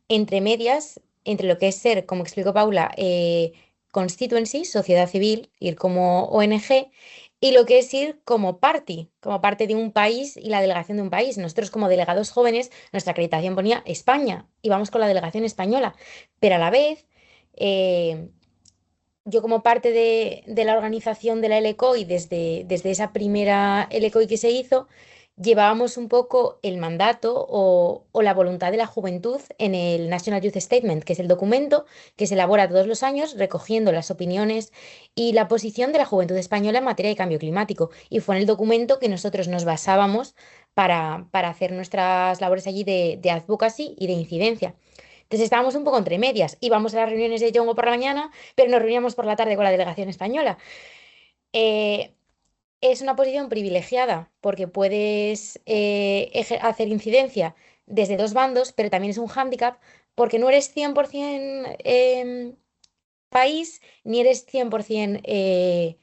entre medias, entre lo que es ser, como explicó Paula, constituency, sociedad civil, ir como ONG, y lo que es ir como party, como parte de un país y la delegación de un país. Nosotros como delegados jóvenes, nuestra acreditación ponía España, y vamos con la delegación española, pero a la vez... yo como parte de la organización de la LCOI, desde esa primera LCOI que se hizo, llevábamos un poco el mandato o la voluntad de la juventud en el National Youth Statement, que es el documento que se elabora todos los años recogiendo las opiniones y la posición de la juventud española en materia de cambio climático. Y fue en el documento que nosotros nos basábamos para hacer nuestras labores allí de advocacy y de incidencia. Entonces estábamos un poco entre medias. Íbamos a las reuniones de Yongo por la mañana, pero nos reuníamos por la tarde con la delegación española. Eh, es una posición privilegiada porque puedes hacer incidencia desde dos bandos, pero también es un hándicap porque no eres 100% país ni eres 100%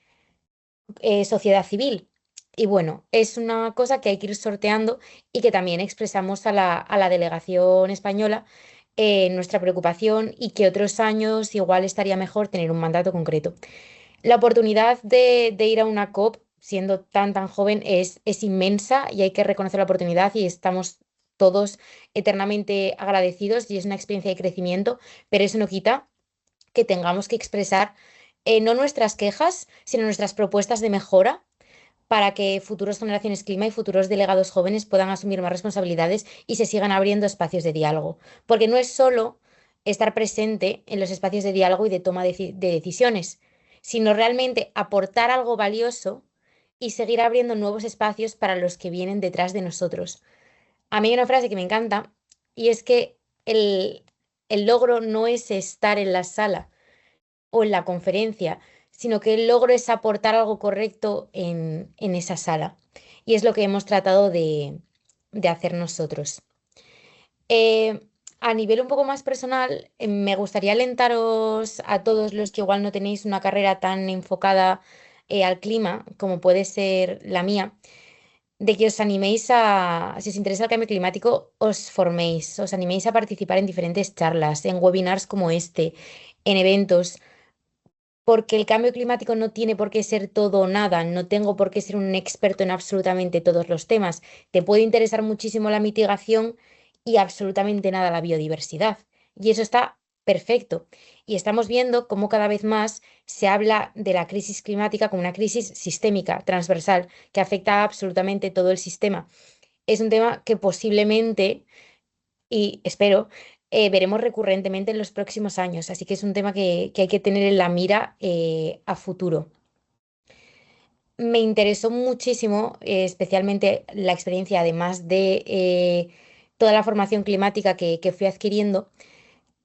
sociedad civil. Y bueno, es una cosa que hay que ir sorteando y que también expresamos a la delegación española nuestra preocupación y que otros años igual estaría mejor tener un mandato concreto. La oportunidad de ir a una COP siendo tan joven es inmensa y hay que reconocer la oportunidad y estamos todos eternamente agradecidos y es una experiencia de crecimiento, pero eso no quita que tengamos que expresar no nuestras quejas, sino nuestras propuestas de mejora para que futuras generaciones clima y futuros delegados jóvenes puedan asumir más responsabilidades y se sigan abriendo espacios de diálogo. Porque no es solo estar presente en los espacios de diálogo y de toma de decisiones, sino realmente aportar algo valioso y seguir abriendo nuevos espacios para los que vienen detrás de nosotros. A mí hay una frase que me encanta y es que el logro no es estar en la sala o en la conferencia, sino que el logro es aportar algo correcto en esa sala. Y es lo que hemos tratado de hacer nosotros. Eh, a nivel un poco más personal, me gustaría alentaros a todos los que igual no tenéis una carrera tan enfocada al clima como puede ser la mía, de que os animéis si os interesa el cambio climático, os forméis, os animéis a participar en diferentes charlas, en webinars como este, en eventos porque el cambio climático no tiene por qué ser todo o nada, no tengo por qué ser un experto en absolutamente todos los temas. Te puede interesar muchísimo la mitigación y absolutamente nada la biodiversidad. Y eso está perfecto. Y estamos viendo cómo cada vez más se habla de la crisis climática como una crisis sistémica, transversal, que afecta a absolutamente todo el sistema. Es un tema que posiblemente, y espero, veremos recurrentemente en los próximos años. Así que es un tema que hay que tener en la mira a futuro. Me interesó muchísimo, especialmente la experiencia, además de toda la formación climática que fui adquiriendo,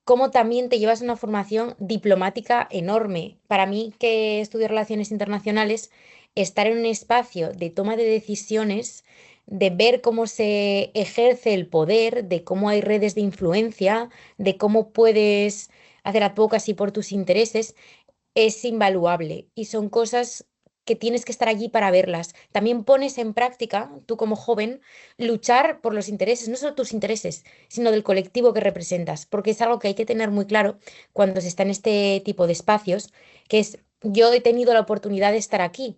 cómo también te llevas una formación diplomática enorme. Para mí, que estudio relaciones internacionales, estar en un espacio de toma de decisiones, de ver cómo se ejerce el poder, de cómo hay redes de influencia, de cómo puedes hacer advocacy por tus intereses, es invaluable y son cosas que tienes que estar allí para verlas. También pones en práctica, tú como joven, luchar por los intereses, no solo tus intereses, sino del colectivo que representas, porque es algo que hay que tener muy claro cuando se está en este tipo de espacios, que es, yo he tenido la oportunidad de estar aquí,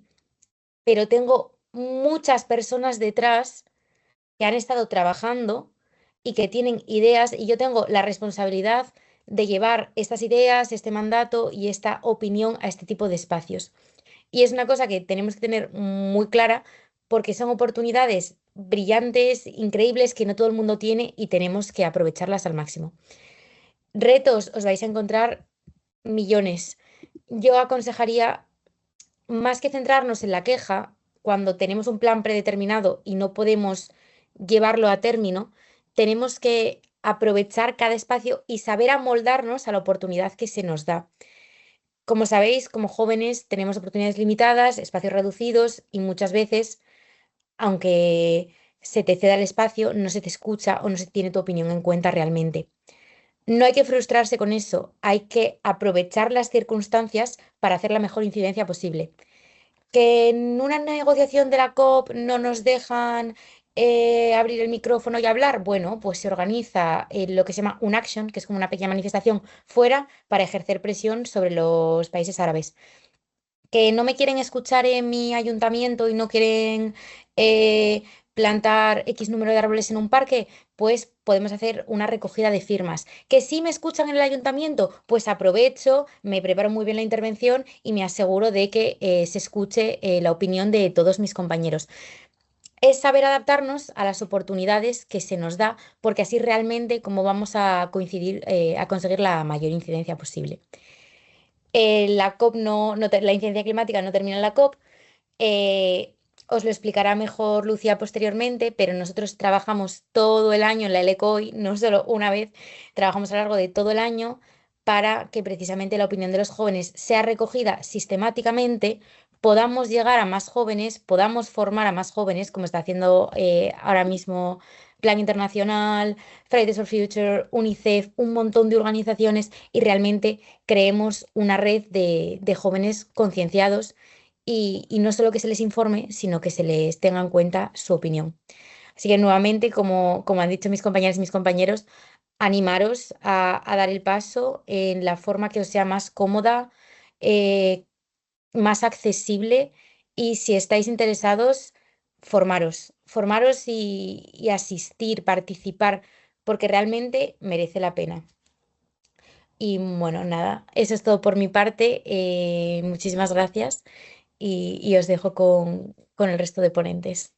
pero tengo muchas personas detrás que han estado trabajando y que tienen ideas y yo tengo la responsabilidad de llevar estas ideas, este mandato y esta opinión a este tipo de espacios. Y es una cosa que tenemos que tener muy clara porque son oportunidades brillantes, increíbles, que no todo el mundo tiene y tenemos que aprovecharlas al máximo. Retos os vais a encontrar millones. Yo aconsejaría, más que centrarnos en la queja, cuando tenemos un plan predeterminado y no podemos llevarlo a término, tenemos que aprovechar cada espacio y saber amoldarnos a la oportunidad que se nos da. Como sabéis, como jóvenes tenemos oportunidades limitadas, espacios reducidos y muchas veces, aunque se te ceda el espacio, no se te escucha o no se tiene tu opinión en cuenta realmente. No hay que frustrarse con eso, hay que aprovechar las circunstancias para hacer la mejor incidencia posible. Que en una negociación de la COP no nos dejan abrir el micrófono y hablar, bueno, pues se organiza lo que se llama un action, que es como una pequeña manifestación fuera para ejercer presión sobre los países árabes. Que no me quieren escuchar en mi ayuntamiento y no quieren plantar X número de árboles en un parque, pues podemos hacer una recogida de firmas. Que sí me escuchan en el ayuntamiento, pues aprovecho, me preparo muy bien la intervención y me aseguro de que se escuche la opinión de todos mis compañeros. Es saber adaptarnos a las oportunidades que se nos da, porque así realmente como vamos a coincidir, a conseguir la mayor incidencia posible. La COP la incidencia climática no termina en la COP. Os lo explicará mejor Lucía posteriormente, pero nosotros trabajamos todo el año en la LECOI, no solo una vez, trabajamos a lo largo de todo el año para que precisamente la opinión de los jóvenes sea recogida sistemáticamente, podamos llegar a más jóvenes, podamos formar a más jóvenes, como está haciendo ahora mismo Plan Internacional, Fridays for Future, UNICEF, un montón de organizaciones y realmente creemos una red de jóvenes concienciados y no solo que se les informe, sino que se les tenga en cuenta su opinión. Así que nuevamente, como han dicho mis compañeras y mis compañeros, animaros a dar el paso en la forma que os sea más cómoda, más accesible y si estáis interesados, formaros y asistir, participar, porque realmente merece la pena. Y bueno, nada, eso es todo por mi parte. Muchísimas gracias y os dejo con el resto de ponentes.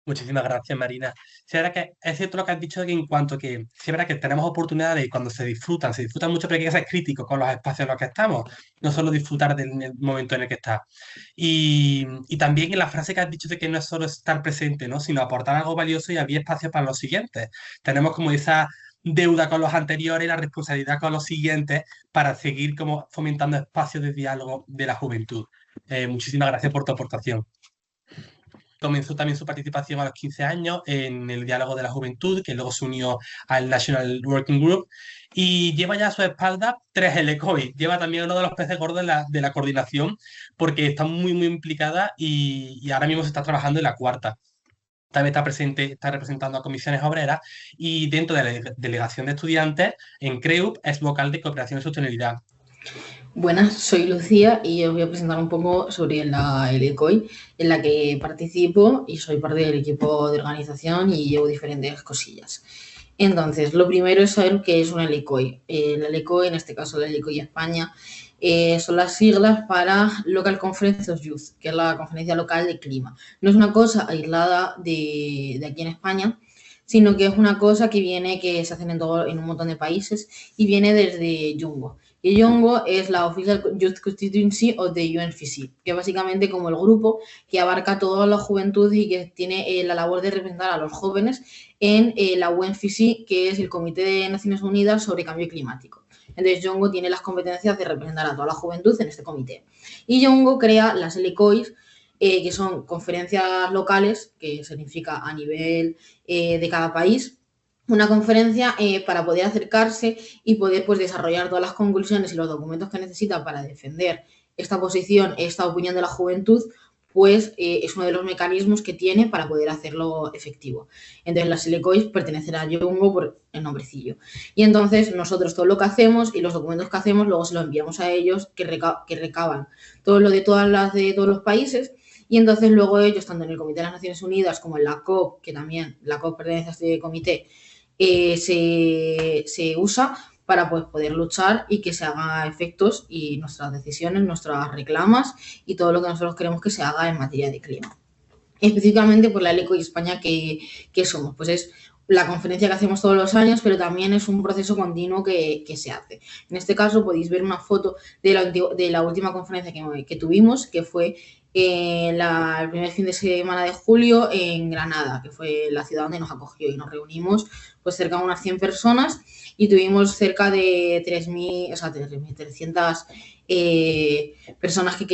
Muchísimas gracias, Marina. Sí, ahora que es cierto lo que has dicho de que en cuanto que, sí, es verdad que tenemos oportunidades y cuando se disfrutan mucho, pero hay que ser críticos con los espacios en los que estamos, no solo disfrutar del momento en el que estás. Y también en la frase que has dicho de que no es solo estar presente, ¿no? Sino aportar algo valioso y abrir espacios para los siguientes. Tenemos como esa deuda con los anteriores y la responsabilidad con los siguientes para seguir como fomentando espacios de diálogo de la juventud. Muchísimas gracias por tu aportación. Comenzó también su participación a los 15 años en el Diálogo de la Juventud, que luego se unió al National Working Group, y lleva ya a su espalda 3 LECOI. Lleva también uno de los peces gordos de la coordinación, porque está muy, muy implicada y ahora mismo se está trabajando en la 4ª. También está representando a comisiones obreras y dentro de la delegación de estudiantes en CREUP es vocal de cooperación y sostenibilidad. Buenas, soy Lucía y os voy a presentar un poco sobre la LECOI en la que participo y soy parte del equipo de organización y llevo diferentes cosillas. Entonces, lo primero es saber qué es una LECOI. La LECOI, en este caso la LECOI España, son las siglas para Local Conference of Youth, que es la conferencia local de clima. No es una cosa aislada de aquí en España, sino que es una cosa que se hace en un montón de países y viene desde Yungo. Y Yungo es la Official Youth Constituency of the UNFCCC, que es básicamente como el grupo que abarca toda la juventud y que tiene la labor de representar a los jóvenes en la UNFCCC, que es el Comité de Naciones Unidas sobre Cambio Climático. Entonces, Yungo tiene las competencias de representar a toda la juventud en este comité. Y Yungo crea las LCOIs, que son conferencias locales, que significa a nivel de cada país, una conferencia para poder acercarse y poder pues, desarrollar todas las conclusiones y los documentos que necesita para defender esta posición, esta opinión de la juventud, pues es uno de los mecanismos que tiene para poder hacerlo efectivo. Entonces, las LCOIs pertenecen a Yungo por el nombrecillo. Y entonces, nosotros todo lo que hacemos y los documentos que hacemos, luego se los enviamos a ellos que recaban todo lo de todas las de todos los países. Y entonces luego ellos, tanto en el Comité de las Naciones Unidas como en la COP, que también la COP pertenece a este comité, se usa para pues, poder luchar y que se haga efectos y nuestras decisiones, nuestras reclamas y todo lo que nosotros queremos que se haga en materia de clima. Específicamente por la LCOI España, que somos, pues es la conferencia que hacemos todos los años, pero también es un proceso continuo que se hace. En este caso podéis ver una foto de la última conferencia que tuvimos, que fue el primer fin de semana de julio en Granada, que fue la ciudad donde nos acogió, y nos reunimos pues cerca de unas 100 personas y tuvimos cerca de 3.300 personas que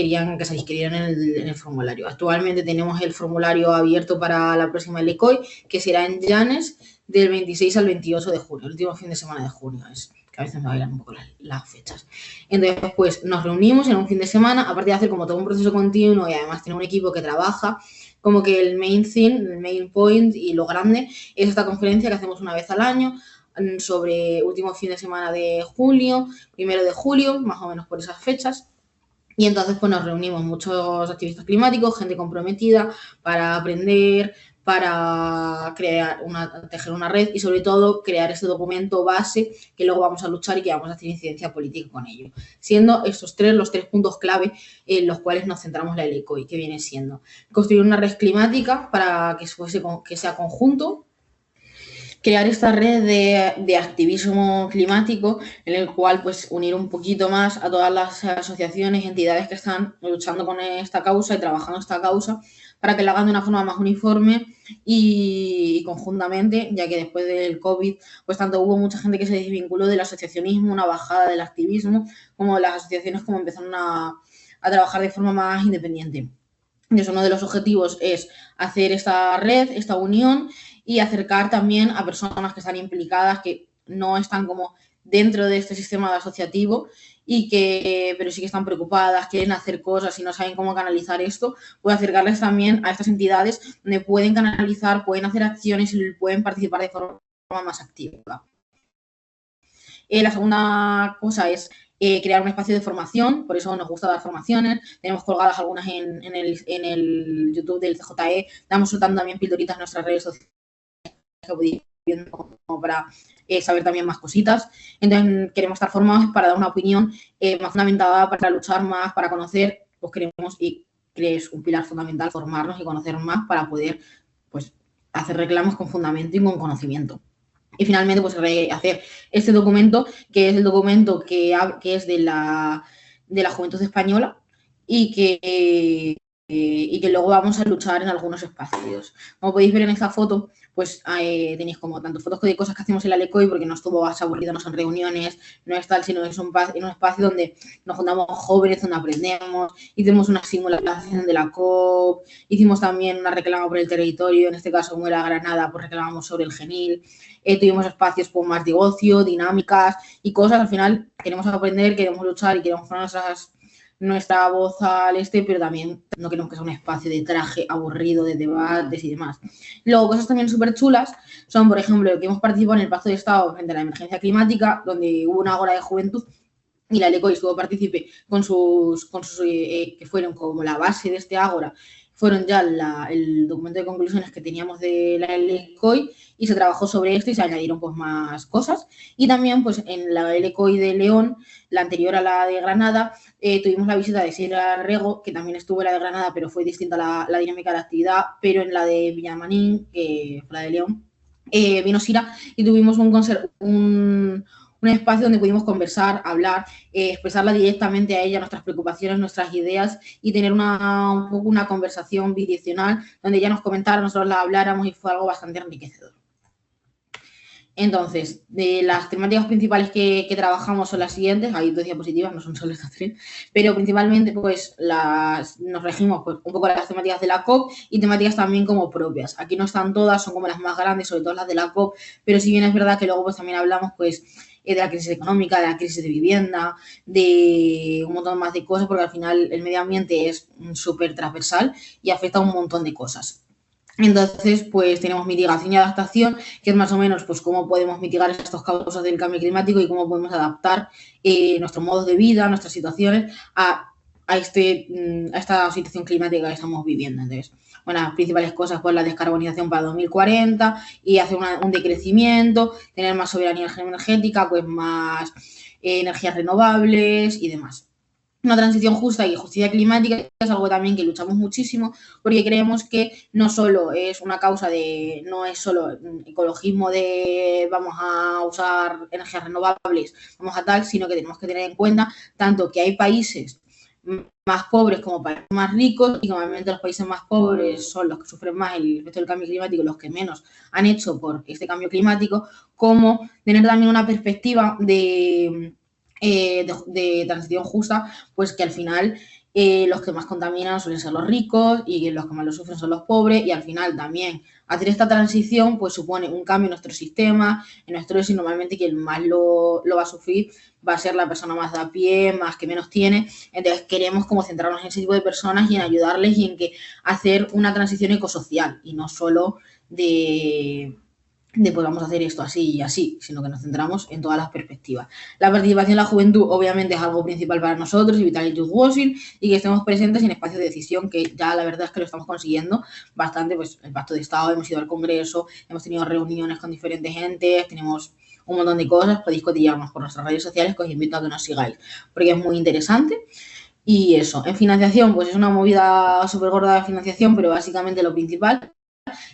se inscribieron en el formulario. Actualmente tenemos el formulario abierto para la próxima LCOI, que será en Llanes del 26 al 28 de junio, el último fin de semana de junio es. Que a veces me bailan un poco las fechas. Entonces, pues nos reunimos en un fin de semana, aparte de hacer como todo un proceso continuo y además tener un equipo que trabaja, como que el main thing, el main point y lo grande es esta conferencia que hacemos una vez al año sobre último fin de semana de julio, 1 de julio, más o menos por esas fechas. Y entonces pues nos reunimos muchos activistas climáticos, gente comprometida para aprender, para tejer una red y sobre todo crear este documento base que luego vamos a luchar y que vamos a hacer incidencia política con ello. Siendo estos los tres puntos clave en los cuales nos centramos la LCOI, que viene siendo construir una red climática para que sea conjunto, crear esta red de activismo climático en el cual pues unir un poquito más a todas las asociaciones y entidades que están luchando con esta causa y trabajando esta causa para que la hagan de una forma más uniforme y conjuntamente, ya que después del COVID pues tanto hubo mucha gente que se desvinculó del asociacionismo, una bajada del activismo, como las asociaciones como empezaron a trabajar de forma más independiente. Entonces, uno de los objetivos es hacer esta red, esta unión y acercar también a personas que están implicadas, que no están como dentro de este sistema asociativo pero sí que están preocupadas, quieren hacer cosas y no saben cómo canalizar esto, pues acercarles también a estas entidades donde pueden canalizar, pueden hacer acciones y pueden participar de forma más activa. La segunda cosa es crear un espacio de formación, por eso nos gusta dar formaciones, tenemos colgadas algunas en el YouTube del CJE, estamos soltando también pildoritas en nuestras redes sociales que podéis ver como para saber también más cositas. Entonces queremos estar formados para dar una opinión más fundamentada, para luchar más, para conocer, pues queremos, y es un pilar fundamental, formarnos y conocer más para poder pues hacer reclamos con fundamento y con conocimiento. Y finalmente, pues hacer este documento, que es el documento que es de la juventud española y que luego vamos a luchar en algunos espacios. Como podéis ver en esta foto, pues tenéis como tanto fotos de cosas que hacemos en la LCOI, porque no es todo más aburrido, no son reuniones, no es tal, sino que es un espacio donde nos juntamos jóvenes, donde aprendemos, hicimos una simulación de la COP, hicimos también una reclama por el territorio, en este caso como era Granada, pues reclamamos sobre el Genil, tuvimos espacios pues, más de ocio, dinámicas y cosas. Al final queremos aprender, queremos luchar y queremos poner nuestra voz al pero también no queremos que sea un espacio de traje aburrido, de debates y demás. Luego, cosas también súper chulas son, por ejemplo, que hemos participado en el Pacto de Estado frente a la emergencia climática, donde hubo una agora de juventud y la LCOI estuvo partícipe con sus que fueron como la base de este ágora, fueron ya el documento de conclusiones que teníamos de la LCOI y se trabajó sobre esto y se añadieron pues más cosas. Y también pues en la LCOI de León, la anterior a la de Granada, tuvimos la visita de Sierra Rego, que también estuvo en la de Granada, pero fue distinta la dinámica de la actividad, pero en la de Villamarín, que fue la de León, vino Sira y tuvimos un espacio donde pudimos conversar, hablar, expresarla directamente a ella, nuestras preocupaciones, nuestras ideas y tener un poco una conversación bidireccional donde ella nos comentara, nosotros la habláramos y fue algo bastante enriquecedor. Entonces, de las temáticas principales que trabajamos son las siguientes, hay 2 diapositivas, no son solo estas 3, pero principalmente pues nos regimos pues, un poco las temáticas de la COP y temáticas también como propias. Aquí no están todas, son como las más grandes, sobre todo las de la COP, pero si bien es verdad que luego pues también hablamos pues de la crisis económica, de la crisis de vivienda, de un montón más de cosas, porque al final el medio ambiente es súper transversal y afecta a un montón de cosas. Entonces, pues tenemos mitigación y adaptación, que es más o menos pues cómo podemos mitigar estas causas del cambio climático y cómo podemos adaptar nuestros modos de vida, nuestras situaciones a esta situación climática que estamos viviendo. Entonces, bueno, las principales cosas, pues la descarbonización para 2040 y hacer un decrecimiento, tener más soberanía energética, pues más energías renovables y demás. Una transición justa y justicia climática es algo también que luchamos muchísimo porque creemos que no solo es una causa de, no es solo ecologismo de vamos a usar energías renovables, vamos a tal, sino que tenemos que tener en cuenta tanto que hay países más pobres como países más ricos y que normalmente los países más pobres son los que sufren más el efecto del cambio climático, los que menos han hecho por este cambio climático, como tener también una perspectiva de transición justa, pues que al final los que más contaminan suelen ser los ricos y los que más lo sufren son los pobres y al final también hacer esta transición pues supone un cambio en nuestro sistema, en nuestro y normalmente quien más lo va a sufrir va a ser la persona más de a pie, más que menos tiene. Entonces queremos como centrarnos en ese tipo de personas y en ayudarles y en que hacer una transición ecosocial y no solo de pues vamos a hacer esto así y así, sino que nos centramos en todas las perspectivas. La participación en la juventud obviamente es algo principal para nosotros y vital en Youth Washing y que estemos presentes en espacios de decisión, que ya la verdad es que lo estamos consiguiendo bastante, pues el Pacto de Estado, hemos ido al Congreso, hemos tenido reuniones con diferentes entes, tenemos un montón de cosas, podéis cotillarnos por nuestras redes sociales, que os invito a que nos sigáis, porque es muy interesante. Y eso, en financiación, pues es una movida súper gorda de financiación, pero básicamente lo principal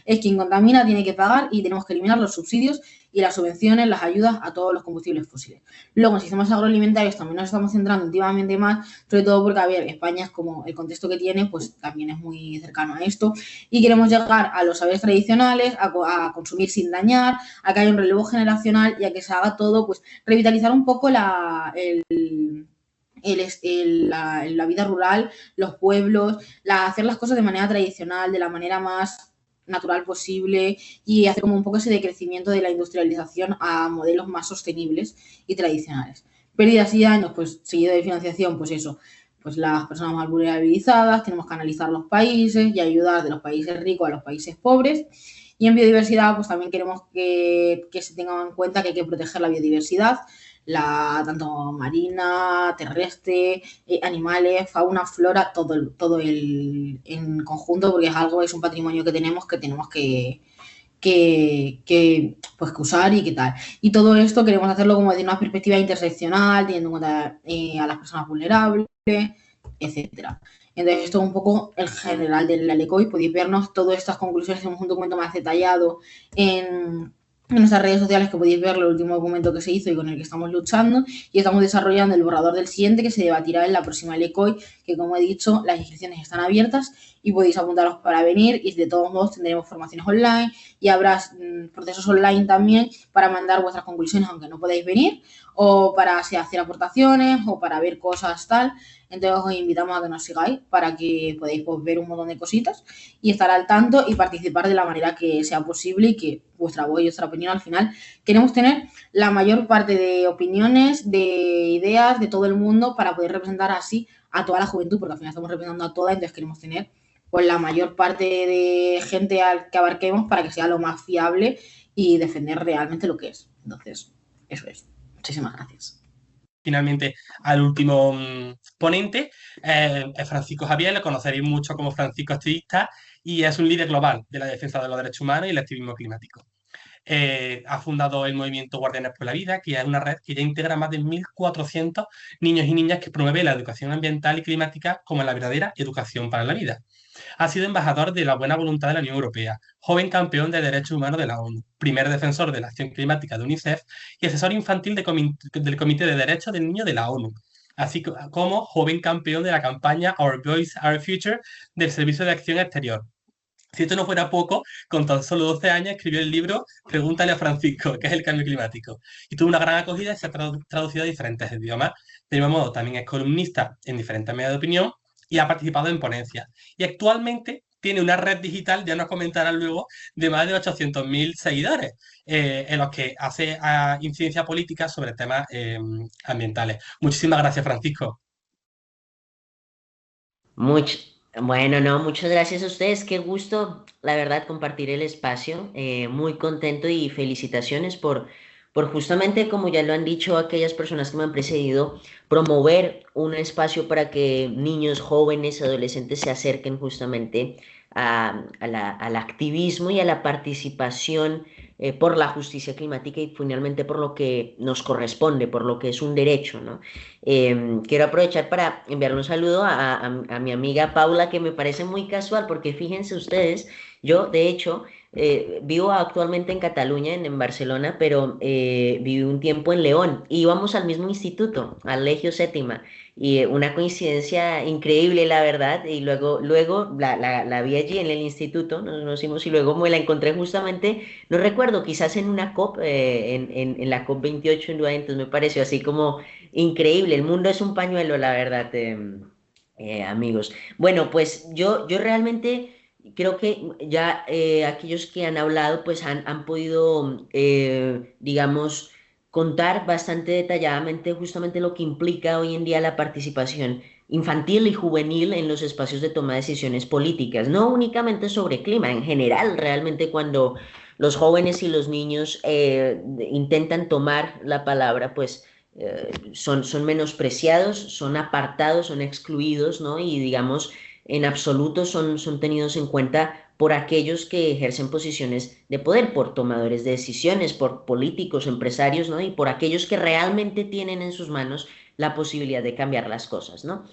es quien contamina tiene que pagar y tenemos que eliminar los subsidios y las subvenciones, las ayudas a todos los combustibles fósiles. Luego, en sistemas agroalimentarios también nos estamos centrando últimamente más, sobre todo porque, a ver, España es como el contexto que tiene, pues también es muy cercano a esto y queremos llegar a los saberes tradicionales, a consumir sin dañar, a que haya un relevo generacional y a que se haga todo, pues revitalizar un poco la vida rural, los pueblos, hacer las cosas de manera tradicional, de la manera más natural posible y hacer como un poco ese decrecimiento de la industrialización a modelos más sostenibles y tradicionales. Pérdidas y daños, pues seguido de financiación, pues eso, pues las personas más vulnerabilizadas, tenemos que analizar los países y ayudar de los países ricos a los países pobres. Y en biodiversidad, pues también queremos que se tenga en cuenta que hay que proteger la biodiversidad, tanto marina, terrestre, animales, fauna, flora, todo en conjunto, porque es un patrimonio que tenemos que usar y qué tal. Y todo esto queremos hacerlo como desde una perspectiva interseccional, teniendo en cuenta a las personas vulnerables, etcétera. Entonces, esto es un poco el general de la LECOI. Podéis vernos todas estas conclusiones, tenemos un documento más detallado en nuestras redes sociales, que podéis ver el último documento que se hizo y con el que estamos luchando, y estamos desarrollando el borrador del siguiente que se debatirá en la próxima LECOI, que como he dicho, las inscripciones están abiertas y podéis apuntaros para venir y de todos modos tendremos formaciones online y habrá procesos online también para mandar vuestras conclusiones aunque no podáis venir o para hacer aportaciones o para ver cosas tal. Entonces os invitamos a que nos sigáis para que podáis ver un montón de cositas y estar al tanto y participar de la manera que sea posible y que vuestra voz y vuestra opinión al final. Queremos tener la mayor parte de opiniones, de ideas de todo el mundo para poder representar así a toda la juventud, porque al final estamos representando a toda, entonces queremos tener pues la mayor parte de gente al que abarquemos para que sea lo más fiable y defender realmente lo que es. Entonces, eso es. Muchísimas gracias. Finalmente, al último ponente, es Francisco Javier, lo conoceréis mucho como Francisco Activista y es un líder global de la defensa de los derechos humanos y el activismo climático. Ha fundado el movimiento Guardianes por la Vida, que es una red que ya integra más de 1.400 niños y niñas que promueve la educación ambiental y climática como la verdadera educación para la vida. Ha sido embajador de la buena voluntad de la Unión Europea, joven campeón de derechos humanos de la ONU, primer defensor de la acción climática de UNICEF y asesor infantil del Comité de Derechos del Niño de la ONU, así como joven campeón de la campaña Our Voice, Our Future del Servicio de Acción Exterior. Si esto no fuera poco, con tan solo 12 años escribió el libro Pregúntale a Francisco, que es el cambio climático, y tuvo una gran acogida y se ha traducido a diferentes idiomas. De mismo modo, también es columnista en diferentes medios de opinión y ha participado en ponencias. Y actualmente tiene una red digital, ya nos comentarán luego, de más de 800.000 seguidores, en los que hace incidencia política sobre temas ambientales. Muchísimas gracias, Francisco. Bueno, no, muchas gracias a ustedes. Qué gusto, la verdad, compartir el espacio. Muy contento y felicitaciones por justamente, como ya lo han dicho aquellas personas que me han precedido, promover un espacio para que niños, jóvenes, adolescentes se acerquen justamente al activismo y a la participación por la justicia climática y finalmente por lo que nos corresponde, por lo que es un derecho, ¿no? Quiero aprovechar para enviarle un saludo a mi amiga Paula, que me parece muy casual, porque fíjense ustedes, yo de hecho vivo actualmente en Cataluña, en Barcelona, pero viví un tiempo en León y íbamos al mismo instituto, al Legio Séptima, y una coincidencia increíble, la verdad, y luego la vi allí en el instituto, nos conocimos y luego me la encontré justamente, no recuerdo, quizás en una COP, en la COP 28 en Dubái, entonces me pareció así como increíble, el mundo es un pañuelo, la verdad, amigos. Bueno, pues yo realmente creo que ya aquellos que han hablado pues han podido, digamos, contar bastante detalladamente justamente lo que implica hoy en día la participación infantil y juvenil en los espacios de toma de decisiones políticas, no únicamente sobre clima, en general, realmente cuando los jóvenes y los niños intentan tomar la palabra, pues son menospreciados, son apartados, son excluidos, ¿no? Y digamos, en absoluto son tenidos en cuenta por aquellos que ejercen posiciones de poder, por tomadores de decisiones, por políticos, empresarios, ¿no? Y por aquellos que realmente tienen en sus manos la posibilidad de cambiar las cosas, ¿no?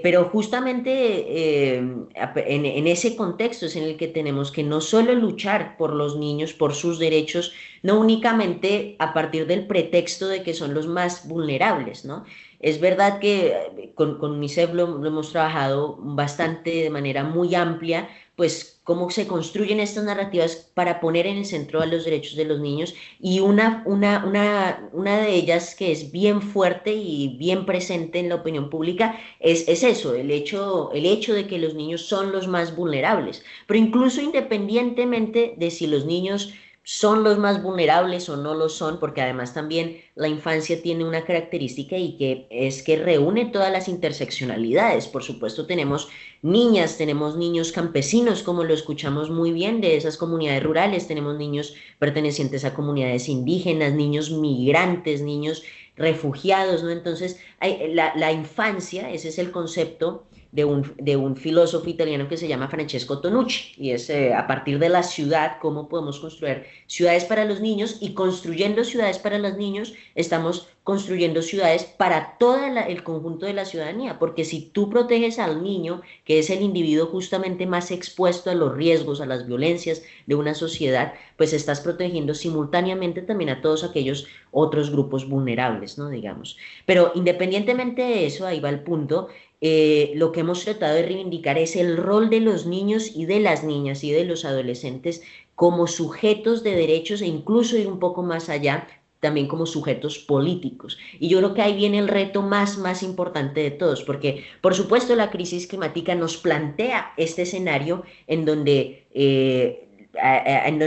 Pero justamente en ese contexto es en el que tenemos que no solo luchar por los niños, por sus derechos, no únicamente a partir del pretexto de que son los más vulnerables, ¿no? Es verdad que con UNICEF lo hemos trabajado bastante de manera muy amplia, pues cómo se construyen estas narrativas para poner en el centro a los derechos de los niños y una de ellas que es bien fuerte y bien presente en la opinión pública es eso, el hecho de que los niños son los más vulnerables, pero incluso independientemente de si los niños son los más vulnerables o no lo son, porque además también la infancia tiene una característica y que es que reúne todas las interseccionalidades. Por supuesto tenemos niñas, tenemos niños campesinos, como lo escuchamos muy bien, de esas comunidades rurales, tenemos niños pertenecientes a comunidades indígenas, niños migrantes, niños refugiados, ¿no? Entonces, la infancia, ese es el concepto de un filósofo italiano que se llama Francesco Tonucci, y es a partir de la ciudad, cómo podemos construir ciudades para los niños, y construyendo ciudades para los niños, estamos construyendo ciudades para todo el conjunto de la ciudadanía, porque si tú proteges al niño, que es el individuo justamente más expuesto a los riesgos, a las violencias de una sociedad, pues estás protegiendo simultáneamente también a todos aquellos otros grupos vulnerables, ¿no? Digamos. Pero independientemente de eso, ahí va el punto, lo que hemos tratado de reivindicar es el rol de los niños y de las niñas y de los adolescentes como sujetos de derechos e incluso ir un poco más allá, también como sujetos políticos. Y yo creo que ahí viene el reto más importante de todos, porque por supuesto la crisis climática nos plantea este escenario en donde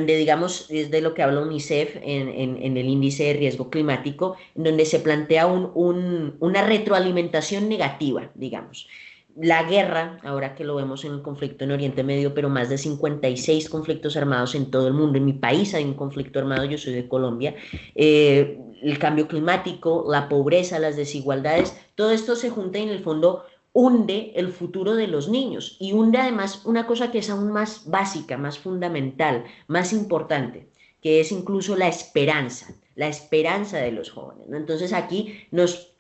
digamos, es de lo que habla UNICEF en el índice de riesgo climático, en donde se plantea una retroalimentación negativa, digamos. La guerra, ahora que lo vemos en el conflicto en Oriente Medio, pero más de 56 conflictos armados en todo el mundo. En mi país hay un conflicto armado, yo soy de Colombia. El cambio climático, la pobreza, las desigualdades, todo esto se junta y en el fondo hunde el futuro de los niños y hunde además una cosa que es aún más básica, más fundamental, más importante, que es incluso la esperanza de los jóvenes, ¿no? Entonces aquí nos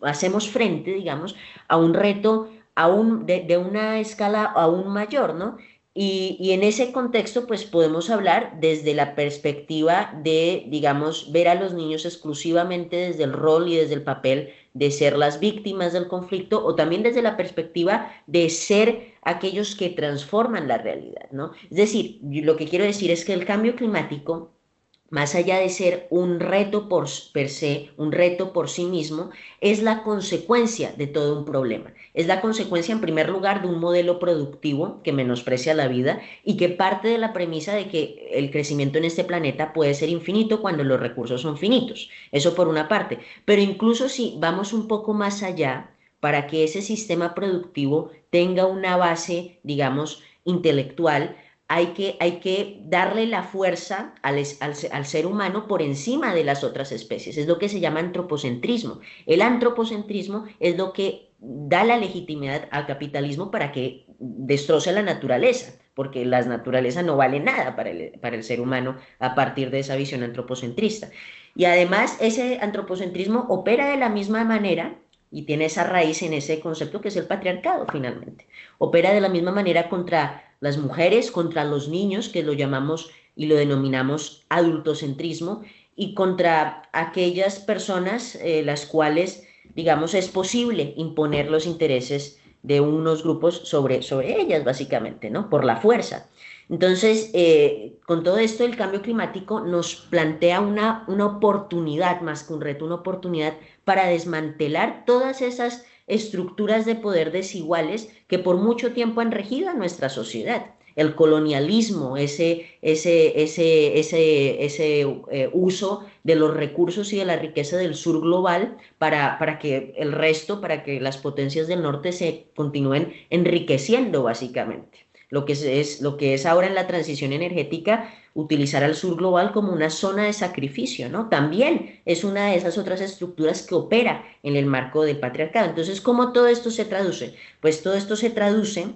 hacemos frente, digamos, a un reto de una escala aún mayor, ¿no? Y en ese contexto, pues podemos hablar desde la perspectiva de, digamos, ver a los niños exclusivamente desde el rol y desde el papel de ser las víctimas del conflicto, o también desde la perspectiva de ser aquellos que transforman la realidad, ¿no? Es decir, lo que quiero decir es que el cambio climático, más allá de ser un reto per se, un reto por sí mismo, es la consecuencia de todo un problema. Es la consecuencia, en primer lugar, de un modelo productivo que menosprecia la vida y que parte de la premisa de que el crecimiento en este planeta puede ser infinito cuando los recursos son finitos. Eso por una parte. Pero incluso si vamos un poco más allá, para que ese sistema productivo tenga una base, digamos, intelectual, hay que darle la fuerza al ser humano por encima de las otras especies. Es lo que se llama antropocentrismo. El antropocentrismo es lo que da la legitimidad al capitalismo para que destroce la naturaleza, porque la naturaleza no vale nada para el ser humano a partir de esa visión antropocentrista. Y además ese antropocentrismo opera de la misma manera y tiene esa raíz en ese concepto que es el patriarcado, finalmente. Opera de la misma manera contra las mujeres, contra los niños, que lo llamamos y lo denominamos adultocentrismo, y contra aquellas personas las cuales, digamos, es posible imponer los intereses de unos grupos sobre ellas, básicamente, ¿no? Por la fuerza. Entonces, con todo esto, el cambio climático nos plantea una oportunidad, más que un reto, una oportunidad para desmantelar todas esas estructuras de poder desiguales que por mucho tiempo han regido a nuestra sociedad. El colonialismo, ese uso de los recursos y de la riqueza del sur global para que el resto, para que las potencias del norte se continúen enriqueciendo, básicamente. Lo que es ahora en la transición energética, utilizar al sur global como una zona de sacrificio, ¿no? También es una de esas otras estructuras que opera en el marco del patriarcado. Entonces, ¿cómo todo esto se traduce? Pues todo esto se traduce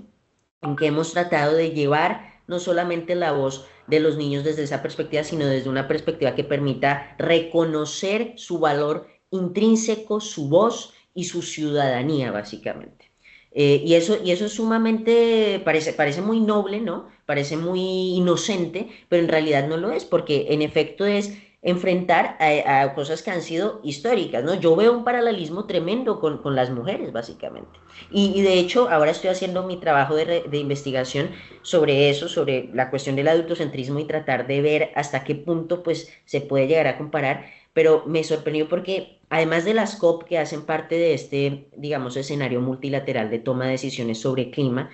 en que hemos tratado de llevar no solamente la voz de los niños desde esa perspectiva, sino desde una perspectiva que permita reconocer su valor intrínseco, su voz y su ciudadanía, básicamente. Y eso es sumamente, parece muy noble, ¿no? Parece muy inocente, pero en realidad no lo es, porque en efecto es enfrentar a cosas que han sido históricas, ¿no? Yo veo un paralelismo tremendo con las mujeres, básicamente. Y de hecho, ahora estoy haciendo mi trabajo de investigación sobre eso, sobre la cuestión del adultocentrismo y tratar de ver hasta qué punto, pues, se puede llegar a comparar, pero me sorprendió porque además de las COP que hacen parte de este, digamos, escenario multilateral de toma de decisiones sobre clima,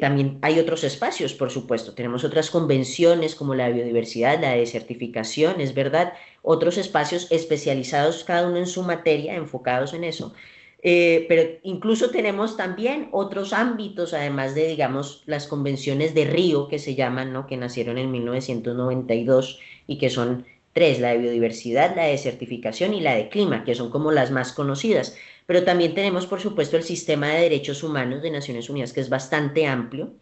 también hay otros espacios, por supuesto. Tenemos otras convenciones como la biodiversidad, la desertificación, es verdad, otros espacios especializados, cada uno en su materia, enfocados en eso. Pero incluso tenemos también otros ámbitos, además de, digamos, las convenciones de Río, que se llaman, ¿no? Que nacieron en 1992 y que son tres: la de biodiversidad, la de desertificación y la de clima, que son como las más conocidas. Pero también tenemos, por supuesto, el sistema de derechos humanos de Naciones Unidas, que es bastante amplio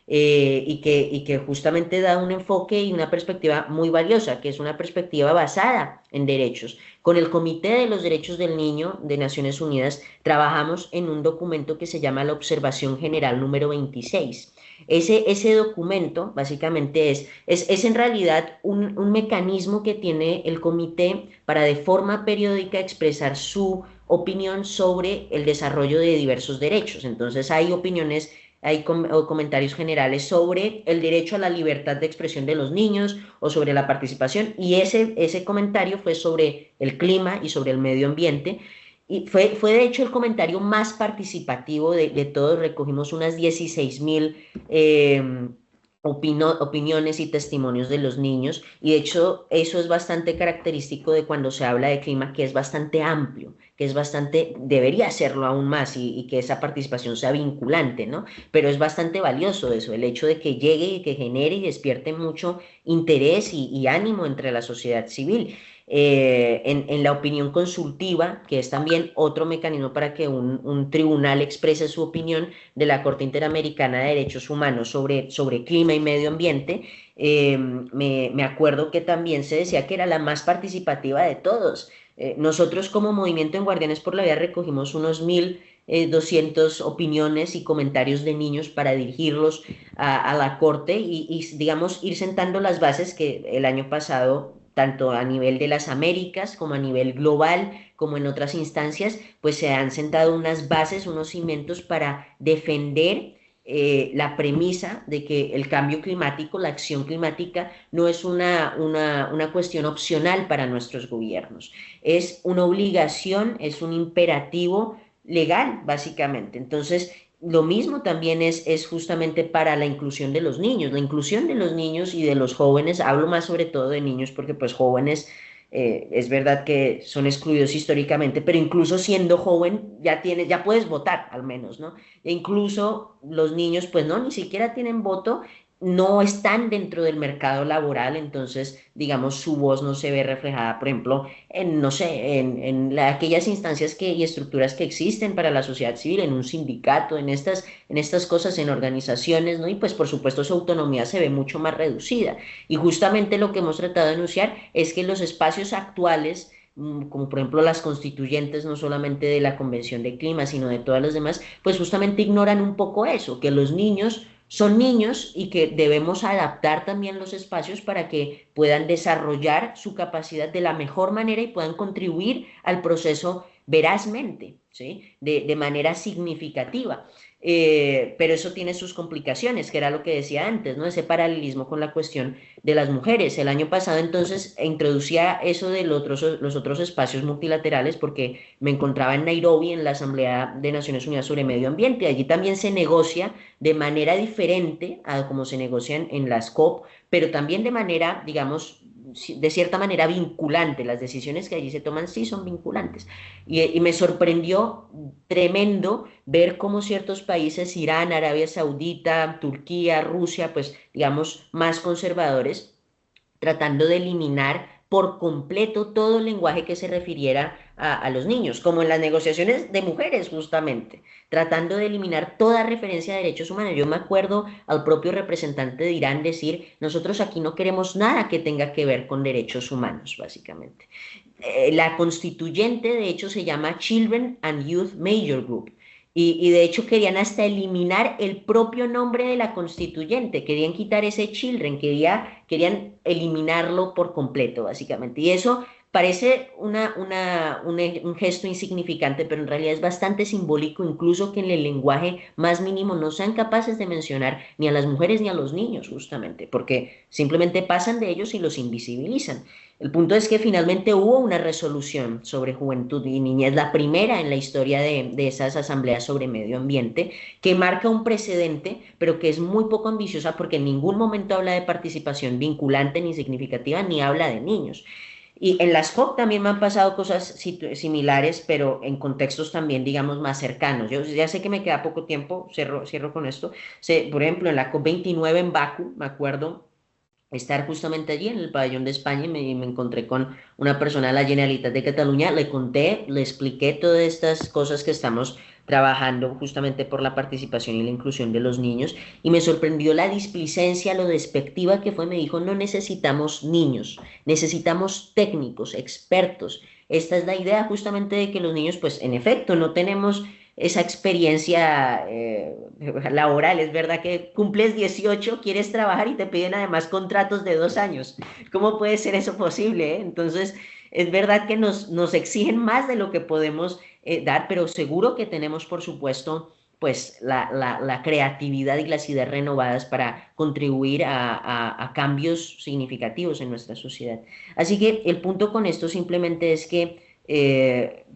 y que justamente da un enfoque y una perspectiva muy valiosa, que es una perspectiva basada en derechos. Con el Comité de los Derechos del Niño de Naciones Unidas trabajamos en un documento que se llama la Observación General número 26. Ese documento básicamente es en realidad un mecanismo que tiene el comité para de forma periódica expresar su opinión sobre el desarrollo de diversos derechos. Entonces hay opiniones, hay comentarios generales sobre el derecho a la libertad de expresión de los niños o sobre la participación, y ese comentario fue sobre el clima y sobre el medio ambiente. Y fue de hecho el comentario más participativo de todos. Recogimos unas 16.000 opiniones y testimonios de los niños, y de hecho eso es bastante característico de cuando se habla de clima, que es bastante amplio, que es bastante, debería serlo aún más, y que esa participación sea vinculante, ¿no? Pero es bastante valioso eso, el hecho de que llegue y que genere y despierte mucho interés y ánimo entre la sociedad civil. en la opinión consultiva, que es también otro mecanismo para que un tribunal exprese su opinión de la Corte Interamericana de Derechos Humanos sobre clima y medio ambiente, me acuerdo que también se decía que era la más participativa de todos. Nosotros como Movimiento en Guardianes por la Vida recogimos unos 1.200 opiniones y comentarios de niños para dirigirlos a la Corte digamos, ir sentando las bases que el año pasado, tanto a nivel de las Américas como a nivel global, como en otras instancias, pues se han sentado unas bases, unos cimientos para defender la premisa de que el cambio climático, la acción climática, no es una cuestión opcional para nuestros gobiernos, es una obligación, es un imperativo legal, básicamente. Entonces, lo mismo también es justamente para la inclusión de los niños. La inclusión de los niños y de los jóvenes, hablo más sobre todo de niños porque pues jóvenes es verdad que son excluidos históricamente, pero incluso siendo joven ya puedes votar al menos, ¿no? E incluso los niños pues no, ni siquiera tienen voto, no están dentro del mercado laboral, entonces digamos su voz no se ve reflejada, por ejemplo, en, no sé, aquellas instancias y estructuras que existen para la sociedad civil, en un sindicato, en estas cosas, en organizaciones, ¿no? Y pues por supuesto su autonomía se ve mucho más reducida. Y justamente lo que hemos tratado de denunciar es que los espacios actuales, como por ejemplo las constituyentes, no solamente de la Convención de Clima, sino de todas las demás, pues justamente ignoran un poco eso, que los niños son niños y que debemos adaptar también los espacios para que puedan desarrollar su capacidad de la mejor manera y puedan contribuir al proceso verazmente, ¿sí? De manera significativa. Pero eso tiene sus complicaciones, que era lo que decía antes, ¿no? Ese paralelismo con la cuestión de las mujeres. El año pasado entonces introducía eso de los otros espacios multilaterales porque me encontraba en Nairobi, en la Asamblea de Naciones Unidas sobre Medio Ambiente. Allí también se negocia de manera diferente a como se negocian en las COP, pero también de manera, digamos, de cierta manera vinculante. Las decisiones que allí se toman sí son vinculantes. Y me sorprendió tremendo ver cómo ciertos países, Irán, Arabia Saudita, Turquía, Rusia, pues digamos más conservadores, tratando de eliminar por completo todo el lenguaje que se refiriera a los niños, como en las negociaciones de mujeres justamente, tratando de eliminar toda referencia a derechos humanos. Yo me acuerdo al propio representante de Irán decir, nosotros aquí no queremos nada que tenga que ver con derechos humanos, básicamente. La constituyente, de hecho, se llama Children and Youth Major Group. Y de hecho querían hasta eliminar el propio nombre de la constituyente, querían quitar ese children, querían eliminarlo por completo, básicamente. Y eso parece un gesto insignificante, pero en realidad es bastante simbólico, incluso que en el lenguaje más mínimo no sean capaces de mencionar ni a las mujeres ni a los niños, justamente, porque simplemente pasan de ellos y los invisibilizan. El punto es que finalmente hubo una resolución sobre juventud y niñez, la primera en la historia de esas asambleas sobre medio ambiente, que marca un precedente, pero que es muy poco ambiciosa porque en ningún momento habla de participación vinculante ni significativa, ni habla de niños. Y en las COP también me han pasado cosas similares, pero en contextos también, digamos, más cercanos. Yo ya sé que me queda poco tiempo, cierro con esto. Por ejemplo, en la COP 29 en Bakú, me acuerdo estar justamente allí en el pabellón de España y me encontré con una persona de la Generalitat de Cataluña, le conté, le expliqué todas estas cosas que estamos trabajando justamente por la participación y la inclusión de los niños y me sorprendió la displicencia, lo despectiva que fue, me dijo, no necesitamos niños, necesitamos técnicos, expertos. Esta es la idea justamente de que los niños, pues en efecto, no tenemos esa experiencia laboral. Es verdad que cumples 18, quieres trabajar y te piden además contratos de 2 años. ¿Cómo puede ser eso posible? Entonces, es verdad que nos exigen más de lo que podemos dar, pero seguro que tenemos, por supuesto, pues la creatividad y las ideas renovadas para contribuir a cambios significativos en nuestra sociedad. Así que el punto con esto simplemente es que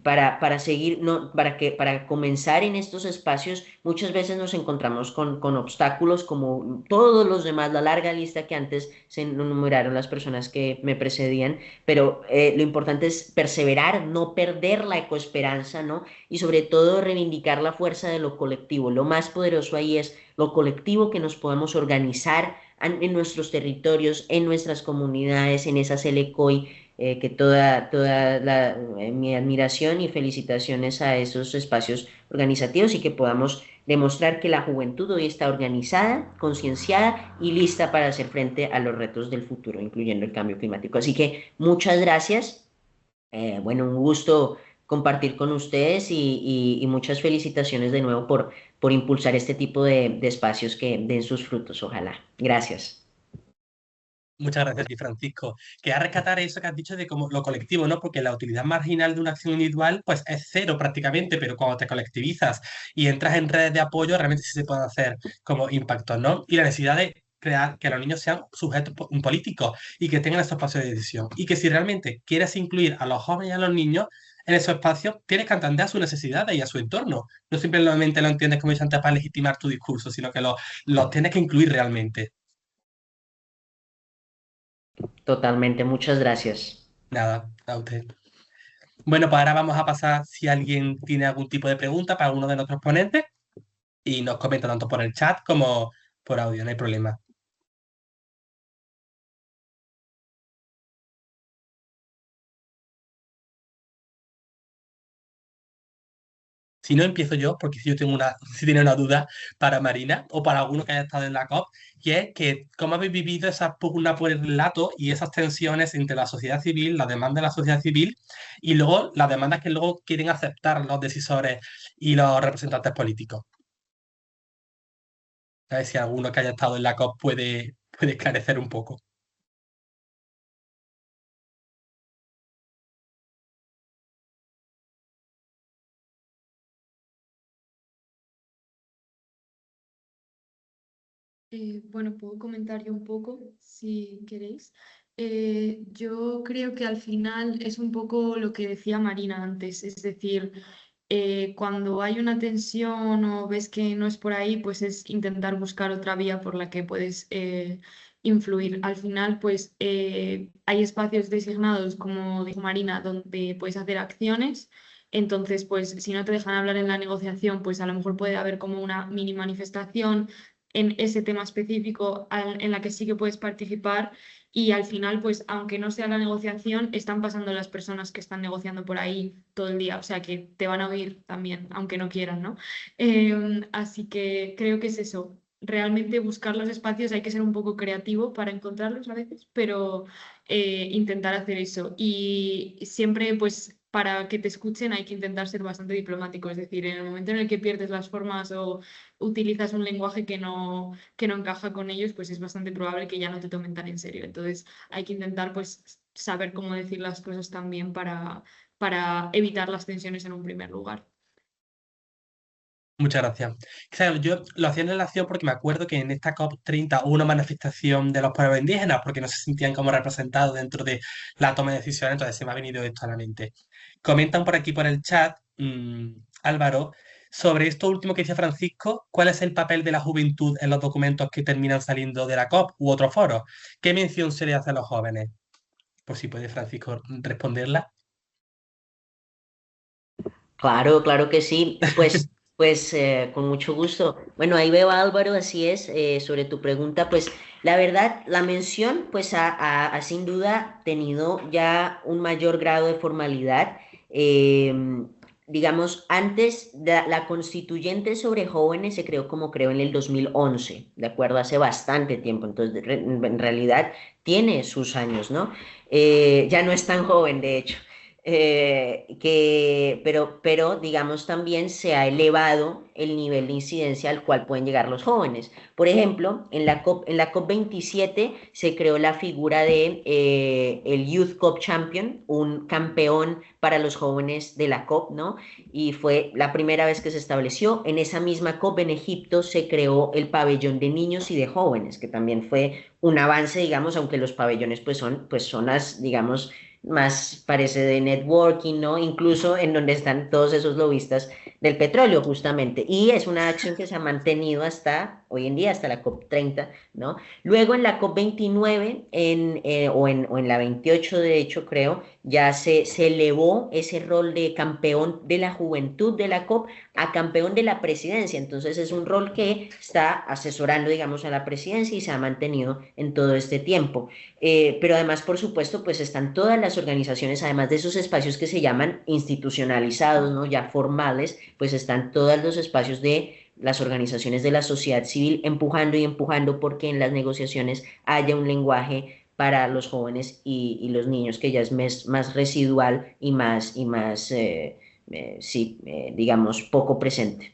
para seguir, no, para comenzar en estos espacios, muchas veces nos encontramos con obstáculos como todos los demás, la larga lista que antes se enumeraron las personas que me precedían, pero lo importante es perseverar, no perder la ecoesperanza, ¿no? Y sobre todo reivindicar la fuerza de lo colectivo. Lo más poderoso ahí es lo colectivo, que nos podemos organizar en nuestros territorios, en nuestras comunidades, en esas LECOI, que toda mi admiración y felicitaciones a esos espacios organizativos y que podamos demostrar que la juventud hoy está organizada, concienciada y lista para hacer frente a los retos del futuro, incluyendo el cambio climático. Así que muchas gracias. Bueno, un gusto compartir con ustedes y muchas felicitaciones de nuevo por impulsar este tipo de espacios que den sus frutos, ojalá. Gracias. Muchas gracias a ti, Francisco. Quería rescatar eso que has dicho de como lo colectivo, ¿no? Porque la utilidad marginal de una acción individual, pues es cero prácticamente, pero cuando te colectivizas y entras en redes de apoyo, realmente sí se pueden hacer como impactos, ¿no? Y la necesidad de crear que los niños sean sujetos políticos y que tengan esos espacios de decisión. Y que si realmente quieres incluir a los jóvenes y a los niños en esos espacios, tienes que atender a sus necesidades y a su entorno. No simplemente lo entiendes, como he dicho antes, para legitimar tu discurso, sino que los tienes que incluir realmente. Totalmente, muchas gracias. Nada, a usted. Bueno, pues ahora vamos a pasar si alguien tiene algún tipo de pregunta para alguno de nuestros ponentes y nos comenta tanto por el chat como por audio, no hay problema. Si no, empiezo yo, porque si yo tengo si tiene una duda para Marina o para alguno que haya estado en la COP, y es que cómo habéis vivido esa pugna por el relato y esas tensiones entre la sociedad civil, la demanda de la sociedad civil, y luego las demandas que luego quieren aceptar los decisores y los representantes políticos. A ver si alguno que haya estado en la COP puede esclarecer un poco. Bueno, puedo comentar yo un poco si queréis. Yo creo que al final es un poco lo que decía Marina antes, es decir, cuando hay una tensión o ves que no es por ahí, pues es intentar buscar otra vía por la que puedes influir. Al final, pues hay espacios designados, como dijo Marina, donde puedes hacer acciones. Entonces, pues si no te dejan hablar en la negociación, pues a lo mejor puede haber como una mini manifestación en ese tema específico en la que sí que puedes participar y al final, pues aunque no sea la negociación, están pasando las personas que están negociando por ahí todo el día, o sea que te van a oír también, aunque no quieran, ¿no? Así que creo que es eso. Realmente buscar los espacios hay que ser un poco creativo para encontrarlos a veces, pero intentar hacer eso. Y siempre, pues, para que te escuchen hay que intentar ser bastante diplomático. Es decir, en el momento en el que pierdes las formas o utilizas un lenguaje que no encaja con ellos, pues es bastante probable que ya no te tomen tan en serio. Entonces hay que intentar pues saber cómo decir las cosas también para evitar las tensiones en un primer lugar. Muchas gracias. Claro, yo lo hacía en relación porque me acuerdo que en esta COP30 hubo una manifestación de los pueblos indígenas porque no se sentían como representados dentro de la toma de decisiones, entonces se me ha venido esto a la mente. Comentan por aquí por el chat, Álvaro, sobre esto último que dice Francisco, ¿cuál es el papel de la juventud en los documentos que terminan saliendo de la COP u otros foros? ¿Qué mención se le hace a los jóvenes? Por si puede Francisco responderla. Claro, claro que sí. Pues con mucho gusto. Bueno, ahí veo a Álvaro, así es, sobre tu pregunta, pues la verdad, la mención pues ha sin duda tenido ya un mayor grado de formalidad. Digamos, antes la constituyente sobre jóvenes se creó como creo en el 2011, ¿de acuerdo? Hace bastante tiempo, entonces en realidad tiene sus años, ¿no? Ya no es tan joven, de hecho. Pero digamos también se ha elevado el nivel de incidencia al cual pueden llegar los jóvenes. Por ejemplo, en la COP27 se creó la figura de el Youth COP Champion, un campeón para los jóvenes de la COP, ¿no? Y fue la primera vez que se estableció. En esa misma COP en Egipto se creó el pabellón de niños y de jóvenes, que también fue un avance, digamos, aunque los pabellones pues son zonas, digamos, más parece de networking, ¿no? Incluso en donde están todos esos lobistas del petróleo, justamente. Y es una acción que se ha mantenido hasta hoy en día hasta la COP30, ¿no? Luego en la COP29 o en la 28 de hecho creo, ya se elevó ese rol de campeón de la juventud de la COP a campeón de la presidencia. Entonces es un rol que está asesorando, digamos, a la presidencia y se ha mantenido en todo este tiempo. Pero además, por supuesto, pues están todas las organizaciones, además de esos espacios que se llaman institucionalizados, ¿no? Ya formales, pues están todos los espacios de las organizaciones de la sociedad civil empujando y empujando porque en las negociaciones haya un lenguaje para los jóvenes y los niños que ya es más residual y más sí, digamos, poco presente.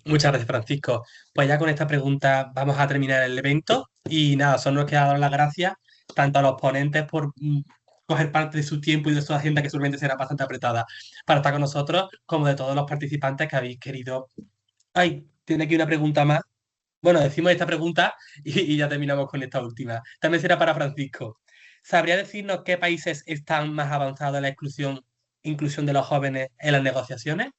Muchas gracias, Francisco. Pues ya con esta pregunta vamos a terminar el evento y nada, solo nos queda dar las gracias tanto a los ponentes por coger parte de su tiempo y de su agenda, que seguramente será bastante apretada, para estar con nosotros, como de todos los participantes que habéis querido. Ay, tiene aquí una pregunta más. Bueno, decimos esta pregunta y ya terminamos con esta última. También será para Francisco. ¿Sabría decirnos qué países están más avanzados en la inclusión de los jóvenes en las negociaciones?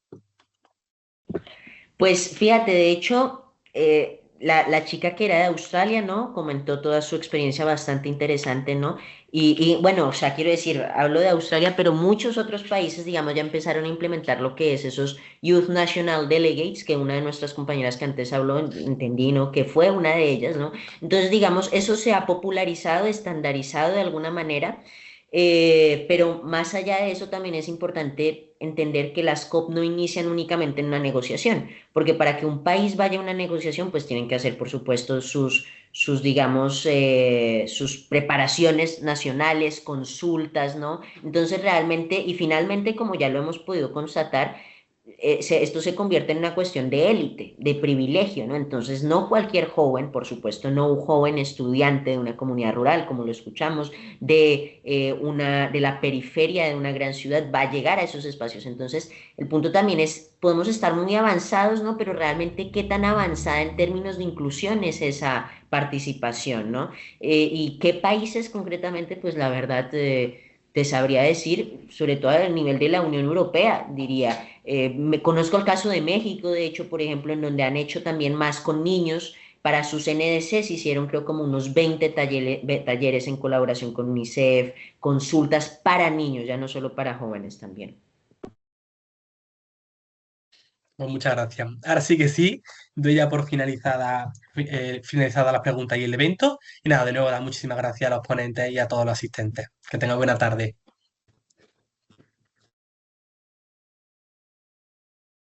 Pues fíjate, de hecho, la chica que era de Australia, ¿no? Comentó toda su experiencia bastante interesante, ¿no? Bueno, o sea, quiero decir, hablo de Australia, pero muchos otros países, digamos, ya empezaron a implementar lo que es esos Youth National Delegates, que una de nuestras compañeras que antes habló, entendí, ¿no? Que fue una de ellas, ¿no? Entonces, digamos, eso se ha popularizado, estandarizado de alguna manera. Pero más allá de eso también es importante entender que las COP no inician únicamente en una negociación, porque para que un país vaya a una negociación, pues tienen que hacer, por supuesto, digamos, sus preparaciones nacionales, consultas, ¿no? Entonces, realmente, y finalmente, como ya lo hemos podido constatar, esto se convierte en una cuestión de élite, de privilegio, ¿no? Entonces, no cualquier joven, por supuesto, no un joven estudiante de una comunidad rural, como lo escuchamos, de la periferia de una gran ciudad, va a llegar a esos espacios. Entonces, el punto también es, podemos estar muy avanzados, ¿no? Pero realmente, ¿qué tan avanzada en términos de inclusión es esa participación, ¿no? Y qué países concretamente, pues la verdad... te sabría decir, sobre todo a nivel de la Unión Europea, diría. Me conozco el caso de México, de hecho, por ejemplo, en donde han hecho también más con niños. Para sus NDC se hicieron creo como unos 20 talleres en colaboración con UNICEF, consultas para niños, ya no solo para jóvenes también. Pues muchas gracias. Ahora sí que sí, doy ya por finalizada la pregunta y el evento. Y nada, de nuevo, dar muchísimas gracias a los ponentes y a todos los asistentes. Que tengan buena tarde.